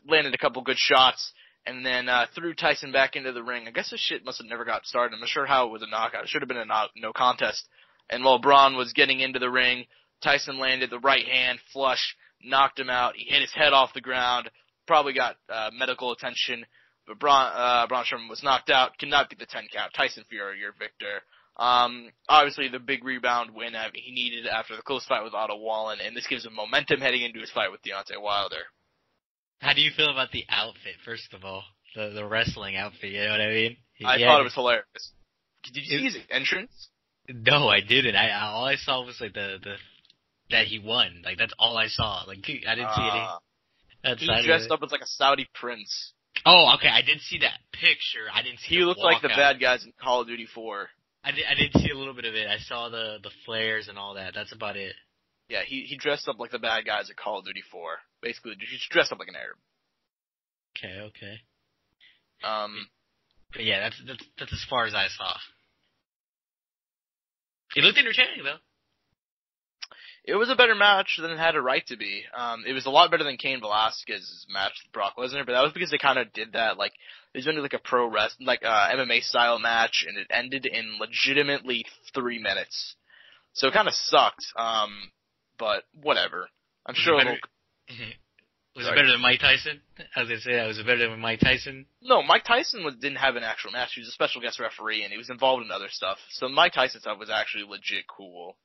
landed a couple good shots, and then threw Tyson back into the ring. I guess this shit must have never got started. I'm not sure how it was a knockout. It should have been a no contest. And while Braun was getting into the ring, Tyson landed the right hand flush, knocked him out. He hit his head off the ground, probably got medical attention, but Braun Strowman was knocked out, could not beat the 10 count. Tyson Fury, your victor. Obviously the big rebound win he needed after the close fight with Otto Wallen, and this gives him momentum heading into his fight with Deontay Wilder. How do you feel about the outfit, first of all? The wrestling outfit, you know what I mean? I thought it was hilarious. Did you see his entrance? No, I didn't. All I saw was that he won. That's all I saw. I didn't see any. He dressed up as a Saudi prince. Oh, okay. I did see that picture. I didn't see. He looked like the bad guys in Call of Duty 4. I did see a little bit of it. I saw the flares and all that. That's about it. Yeah, he dressed up like the bad guys at Call of Duty 4. Basically, he just dressed up like an Arab. Okay. But yeah, that's as far as I saw. It looked entertaining, though. It was a better match than it had a right to be. It was a lot better than Cain Velasquez's match with Brock Lesnar, but that was because they kind of did that. It was only a pro wrestling, MMA style match, and it ended in legitimately 3 minutes. So it kind of sucked. But whatever. I'm sure it'll. Was it better than Mike Tyson? I was gonna say that. Was it better than Mike Tyson? No, Mike Tyson didn't have an actual match. He was a special guest referee, and he was involved in other stuff. So Mike Tyson stuff was actually legit cool.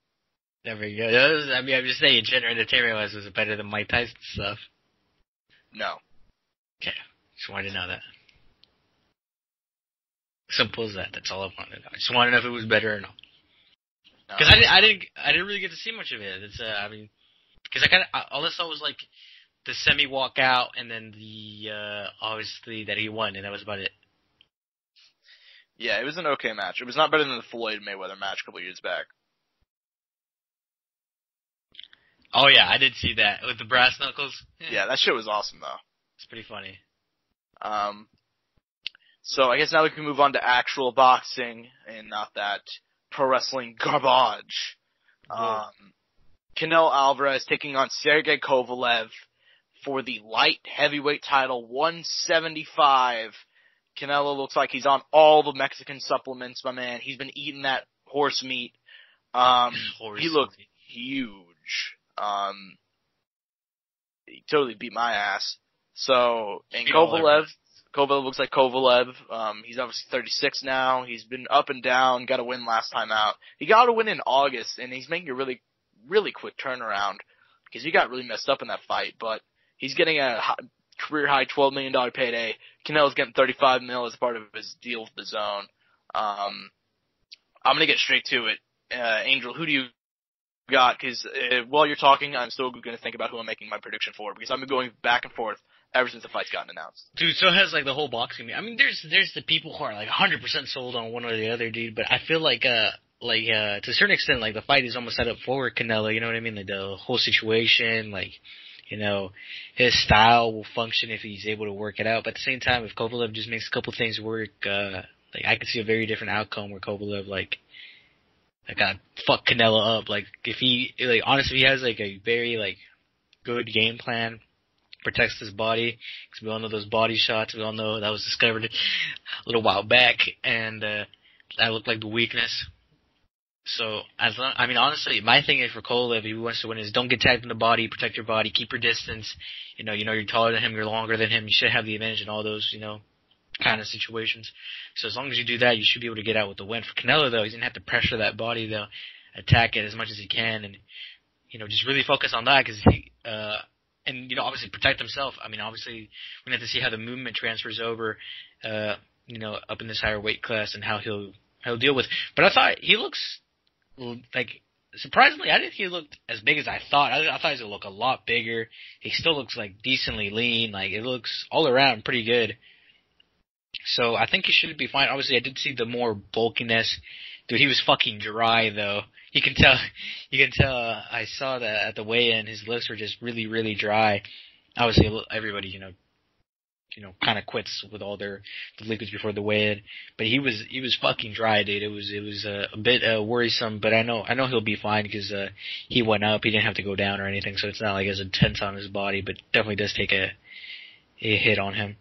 There we go. I'm just saying, general entertainment-wise, was it better than Mike Tyson stuff? No. Okay. Just wanted to know that. Simple as that. That's all I wanted to know. I just wanted to know if it was better or not. Because I didn't really get to see much of it. It's because all I saw was the semi walkout and then the obviously that he won, and that was about it. Yeah, it was an okay match. It was not better than the Floyd Mayweather match a couple years back. Oh yeah, I did see that with the brass knuckles. Yeah, that shit was awesome though. It's pretty funny. So I guess now we can move on to actual boxing and not that pro wrestling garbage. Canelo Alvarez taking on Sergey Kovalev for the light heavyweight title, 175. Canelo looks like he's on all the Mexican supplements, my man. He's been eating that horse meat. He looked huge. He totally beat my ass. So, and Kovalev looks like Kovalev. He's obviously 36 now. He's been up and down, got a win last time out. He got a win in August, and he's making a really, really quick turnaround because he got really messed up in that fight, but he's getting a career-high $12 million payday. Canelo's getting $35 million as part of his deal with the Zone. I'm going to get straight to it. Angel, who do you got? Because while you're talking, I'm still going to think about who I'm making my prediction for because I've been going back and forth ever since the fight's gotten announced. Dude, so has like the whole boxing. I mean, there's the people who are like 100% sold on one or the other, dude. But I feel like to a certain extent, like the fight is almost set up for Canelo. You know what I mean? Like the whole situation, like his style will function if he's able to work it out. But at the same time, if Kovalev just makes a couple things work, like I could see a very different outcome where Kovalev like fuck Canelo up. Like if he honestly he has like a very like good game plan. Protects his body, because we all know those body shots. We all know that was discovered a little while back, and that looked like the weakness. So, honestly, my thing is for Kovalev, if he wants to win, is don't get tagged in the body, protect your body, keep your distance. You're taller than him, you're longer than him. You should have the advantage in all those, kind of situations. So as long as you do that, you should be able to get out with the win. For Canelo, though, he's gonna have to pressure that body, though, attack it as much as he can, and just really focus on that, because he. And, obviously protect himself. I mean, obviously, we're going to have to see how the movement transfers over, up in this higher weight class and how he'll deal with. But I thought he looks, like, surprisingly, I didn't think he looked as big as I thought. I thought he was going to look a lot bigger. He still looks, like, decently lean. Like, it looks all around pretty good. So I think he should be fine. Obviously, I did see the more bulkiness. Dude, he was fucking dry, though. You can tell, I saw that at the weigh-in, his lips were just really, really dry. Obviously, everybody, kind of quits with all the liquids before the weigh-in. But he was fucking dry, dude. It was a bit worrisome, but I know he'll be fine because he went up. He didn't have to go down or anything, so it's not like it's intense on his body, but definitely does take a hit on him.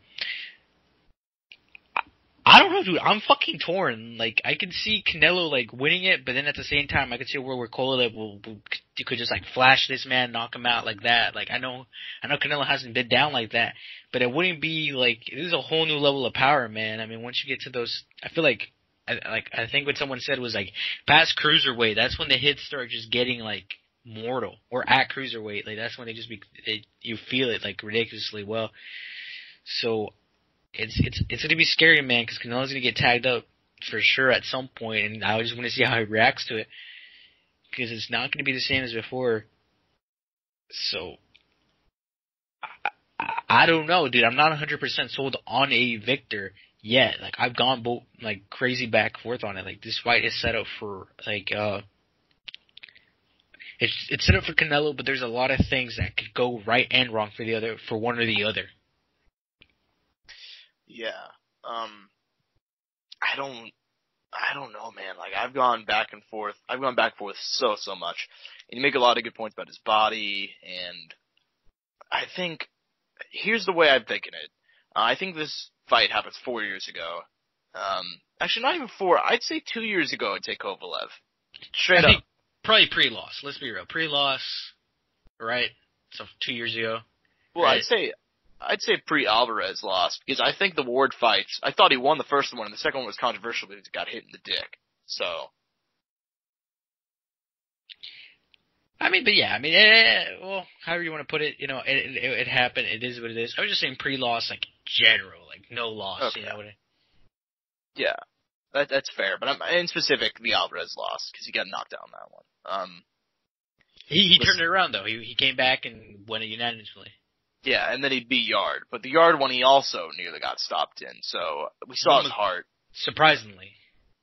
I don't know, dude. I'm fucking torn. Like, I can see Canelo, like, winning it, but then at the same time, I could see a world where Kovalev could just, like, flash this man, knock him out like that. Like, I know Canelo hasn't been down like that, but it wouldn't be, like, this is a whole new level of power, man. I mean, once you get to those, I feel like, I think what someone said was, like, past cruiserweight, that's when the hits start just getting, like, mortal. Or at cruiserweight, like, that's when you feel it, like, ridiculously well. So, It's gonna be scary, man, because Canelo's gonna get tagged up for sure at some point, and I just want to see how he reacts to it, because it's not gonna be the same as before. So I don't know, dude. I'm not 100% sold on a victor yet. Like, I've gone both like crazy back and forth on it. Like, this fight is set up for it's set up for Canelo, but there's a lot of things that could go right and wrong for one or the other. Yeah. I don't know, man. Like, I've gone back and forth so much. And you make a lot of good points about his body, and I think, here's the way I'm thinking it. I think this fight happens 4 years ago. Actually, not even 4. I'd say 2 years ago I'd take Kovalev. Straight up. Probably pre-loss. Let's be real. Pre-loss, right? So 2 years ago. Well, right? I'd say pre-Alvarez loss, because I think the Ward fights, I thought he won the first one, and the second one was controversial because he got hit in the dick. So. I mean, but yeah, well, however you want to put it, it happened, it is what it is. I was just saying pre-loss, like, general, like, no loss, okay. What yeah, that's fair, but in specific, the Alvarez loss, because he got knocked out on that one. He turned it around, though. He came back and won it unanimously. Yeah, and then he beat Yard. But the Yard one, he also nearly got stopped in. So we saw his heart. Surprisingly.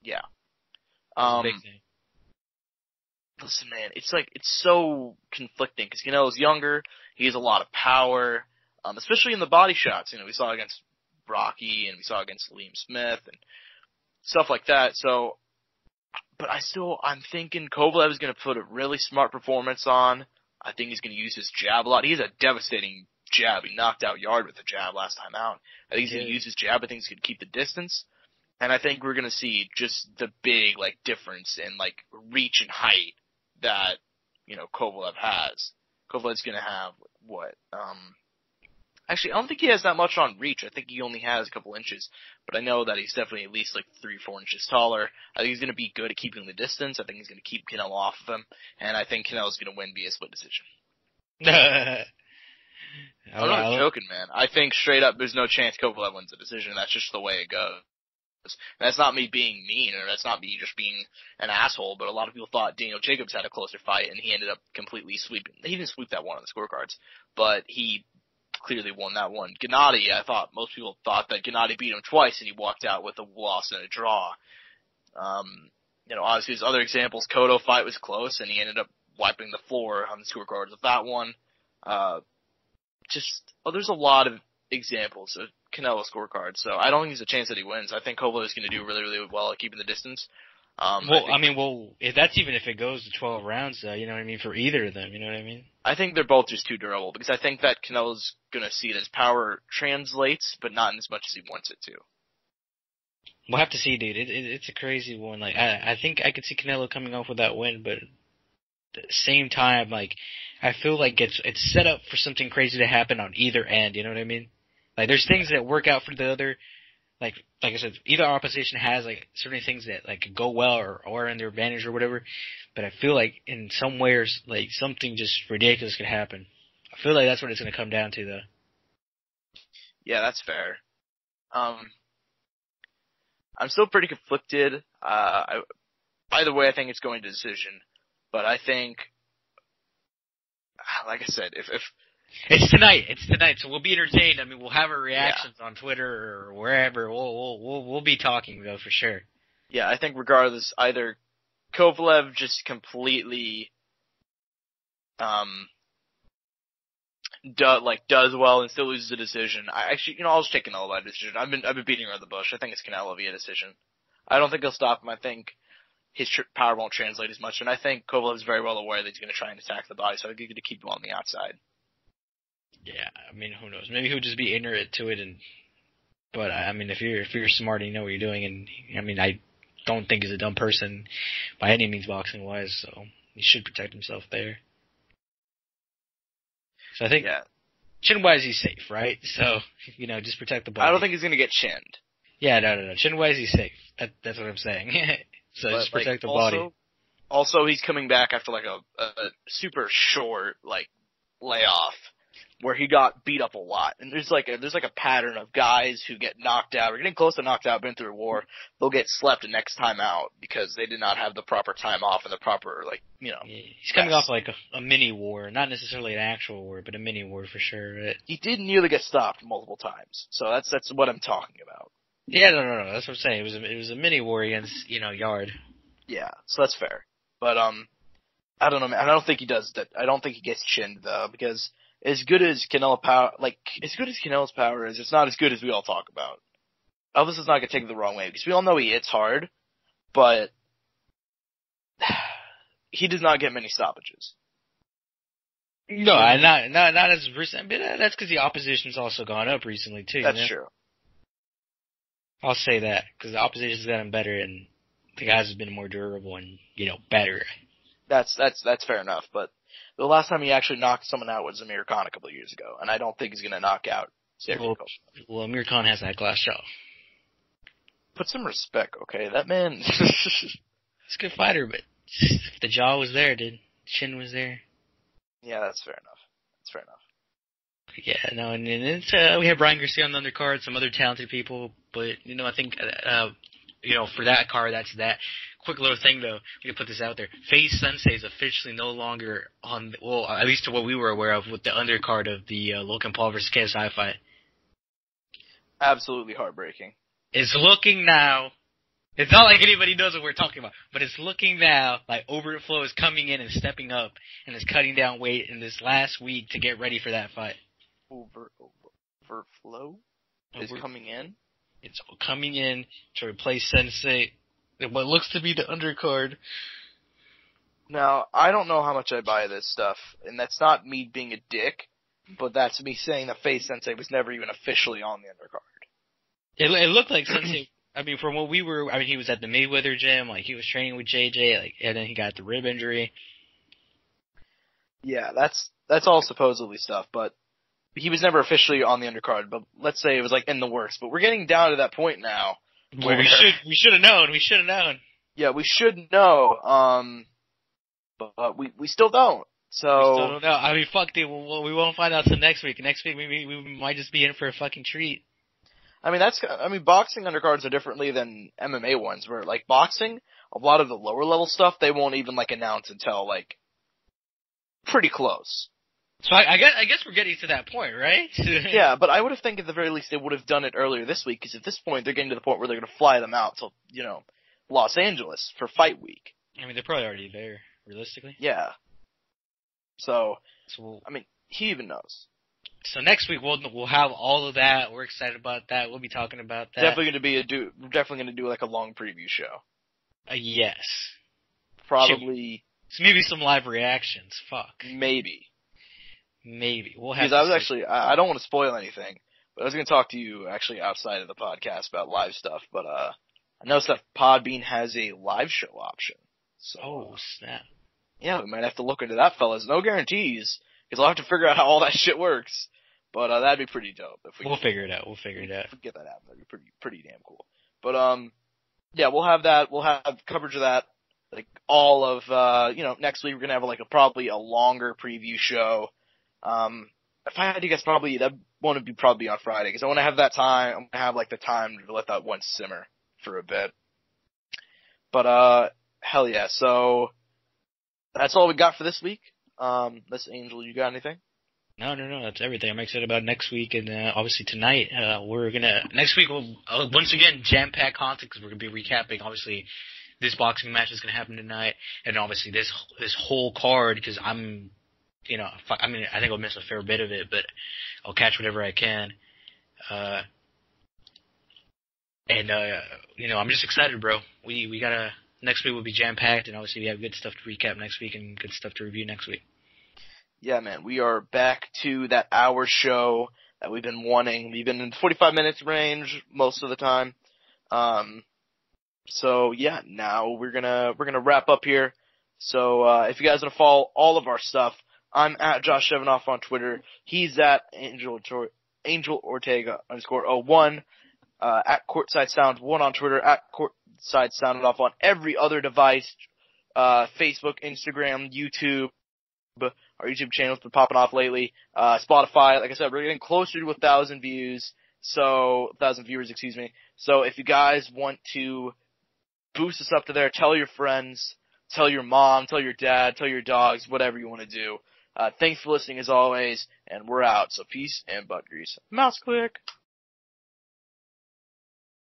Yeah. Big thing. listen, man, it's so conflicting because Canelo's younger. He has a lot of power, especially in the body shots. We saw against Rocky and we saw against Liam Smith and stuff like that. So, but I'm thinking Kovalev is going to put a really smart performance on. I think he's going to use his jab a lot. He has a devastating jab. He knocked out Yard with the jab last time out. I think he's going to use his jab. I think he's going to keep the distance. And I think we're going to see just the big, difference in, reach and height that, Kovalev has. Kovalev's going to have, actually, I don't think he has that much on reach. I think he only has a couple inches. But I know that he's definitely at least 3-4 inches taller. I think he's going to be good at keeping the distance. I think he's going to keep Canelo off of him. And I think Canelo's going to win via split decision. I'm not joking, man. I think straight up there's no chance Kovalev wins the decision. That's just the way it goes. And that's not me being mean, or that's not me just being an asshole, but a lot of people thought Daniel Jacobs had a closer fight, and he ended up completely sweeping. He didn't sweep that one on the scorecards, but he clearly won that one. Gennady, most people thought that Gennady beat him twice, and he walked out with a loss and a draw. Obviously there's other examples. Cotto fight was close, and he ended up wiping the floor on the scorecards with that one. There's a lot of examples of Canelo scorecards, so I don't think there's a chance that he wins. I think Kovalev is going to do really, really well at keeping the distance. If that's even if it goes to 12 rounds, you know what I mean, for either of them, you know what I mean? I think they're both just too durable, because I think that Canelo's going to see that his power translates, but not as much as he wants it to. We'll have to see, dude. It's a crazy one. I think I could see Canelo coming off with that win, but at the same time, I feel like it's set up for something crazy to happen on either end, you know what I mean? There's things that work out for the other. Like I said, either opposition has certain things that could go well or in their advantage or whatever. But I feel like in some ways, something just ridiculous could happen. I feel like that's what it's going to come down to, though. Yeah, that's fair. I'm still pretty conflicted. Either way, I think it's going to decision. But I think, like I said, if It's tonight, so we'll be entertained. I mean, we'll have our reactions on Twitter or wherever. We'll be talking, though, for sure. Yeah, I think regardless, either Kovalev just completely does well and still loses a decision. I'll just take Canelo by decision. I've been beating around the bush. I think it's Canelo via decision. I don't think he'll stop him. I think his power won't translate as much, and I think Kovalev is very well aware that he's going to try and attack the body, so I think he's going to keep him on the outside. Yeah, I mean, who knows? Maybe he'll just be ignorant to it, but I mean, if you're smart and you know what you're doing, and I mean, I don't think he's a dumb person by any means boxing wise, so he should protect himself there. So I think chin wise he's safe, right? So just protect the body. I don't think he's gonna get chinned. Yeah, no. Chin wise he's safe. That's what I'm saying. So just protect the body. Also, he's coming back after a super short layoff, where he got beat up a lot. And there's a pattern of guys who get knocked out or getting close to knocked out, been through a war, they'll get slept the next time out because they did not have the proper time off and the proper, He's coming off a mini war, not necessarily an actual war, but a mini war for sure, right? He did nearly get stopped multiple times. So that's what I'm talking about. Yeah, no. That's what I'm saying. It was a mini war against, Yard. Yeah, so that's fair. But, I don't know, man. I don't think he does that. I don't think he gets chinned, though, because as good as Canelo's power is, it's not as good as we all talk about. Elvis is not going to take it the wrong way, because we all know he hits hard, but he does not get many stoppages. No, not as recent, but that's because the opposition's also gone up recently, too. That's true. I'll say that, because the opposition's gotten better, and the guys have been more durable and, better. That's fair enough, but the last time he actually knocked someone out was Amir Khan a couple of years ago, and I don't think he's going to knock out Sergey Kovalev. Well, Amir Khan has that glass jaw. Put some respect, okay? That man... He's a good fighter, but the jaw was there, dude. Chin was there. Yeah, that's fair enough. Yeah, no, and it's, we have Brian Garcia on the undercard, some other talented people, but, I think, for that card, that's that. Quick little thing, though, we can put this out there. FaZe Sensei is officially no longer on, at least to what we were aware of, with the undercard of the Logan Paul versus KSI fight. Absolutely heartbreaking. It's looking now It's not like anybody knows what we're talking about, but it's looking now like Overflow is coming in and stepping up and is cutting down weight in this last week to get ready for that fight. Overflow is coming in? It's coming in to replace Sensei, what looks to be the undercard. Now, I don't know how much I buy this stuff, and that's not me being a dick, but that's me saying that Face Sensei was never even officially on the undercard. It looked like Sensei. I mean, from what we were, I mean, he was at the Mayweather gym, like he was training with JJ, like, and then he got the rib injury. Yeah, that's all supposedly stuff, but he was never officially on the undercard. But let's say it was like in the works. But we're getting down to that point now. Where we should have known. We should have known. Yeah, we should know. But we still don't. So we still don't know. I mean, fuck, dude. We won't find out till next week. Next week, we might just be in for a fucking treat. I mean, boxing undercards are differently than MMA ones, where, like, boxing, a lot of the lower level stuff, they won't even, like, announce until, like, pretty close. So I guess we're getting to that point, right? Yeah, but I would have think at the very least they would have done it earlier this week, because at this point they're getting to the point where they're going to fly them out to, Los Angeles for fight week. I mean, they're probably already there, realistically. Yeah. So I mean, he even knows. So next week we'll have all of that. We're excited about that. We'll be talking about that. We're definitely going to do like a long preview show. Yes. Probably. So maybe some live reactions. Fuck. Maybe. We'll have. Because I don't want to spoil anything, but I was going to talk to you actually outside of the podcast about live stuff. But I noticed that Podbean has a live show option. So. Oh snap. Yeah, we might have to look into that, fellas. No guarantees, because I'll have to figure out how all that shit works. But that'd be pretty dope. We'll figure it out. If we get that happen, that'd be pretty damn cool. But yeah, we'll have that. We'll have coverage of that. Like all of next week we're gonna have probably a longer preview show. If I had to guess, probably that one would probably be on Friday, because I want to have that time. I'm gonna have the time to let that one simmer for a bit. But hell yeah. So that's all we got for this week. Miss Angel, you got anything? No, that's everything. I'm excited about next week, and obviously tonight, next week we'll, once again, jam-packed content, because we're going to be recapping, obviously, this boxing match is going to happen tonight, and obviously this whole card, because I think I'll miss a fair bit of it, but I'll catch whatever I can. I'm just excited, bro. We gotta, next week will be jam-packed, and obviously we have good stuff to recap next week and good stuff to review next week. Yeah, man, we are back to that hour show that we've been wanting. We've been in the 45 minutes range most of the time. So yeah, now we're gonna wrap up here. So if you guys want to follow all of our stuff, I'm at Josh Shevanoff on Twitter. He's at Angel Ortega _01. At Courtside Sound 1 on Twitter. At Courtside Soundoff on every other device. Facebook, Instagram, YouTube. Our YouTube channel's been popping off lately. Spotify, like I said, we're getting closer to 1,000 views. 1,000 viewers, excuse me. So if you guys want to boost us up to there, tell your friends, tell your mom, tell your dad, tell your dogs, whatever you want to do. Thanks for listening as always, and we're out. So peace and butt grease. Mouse click.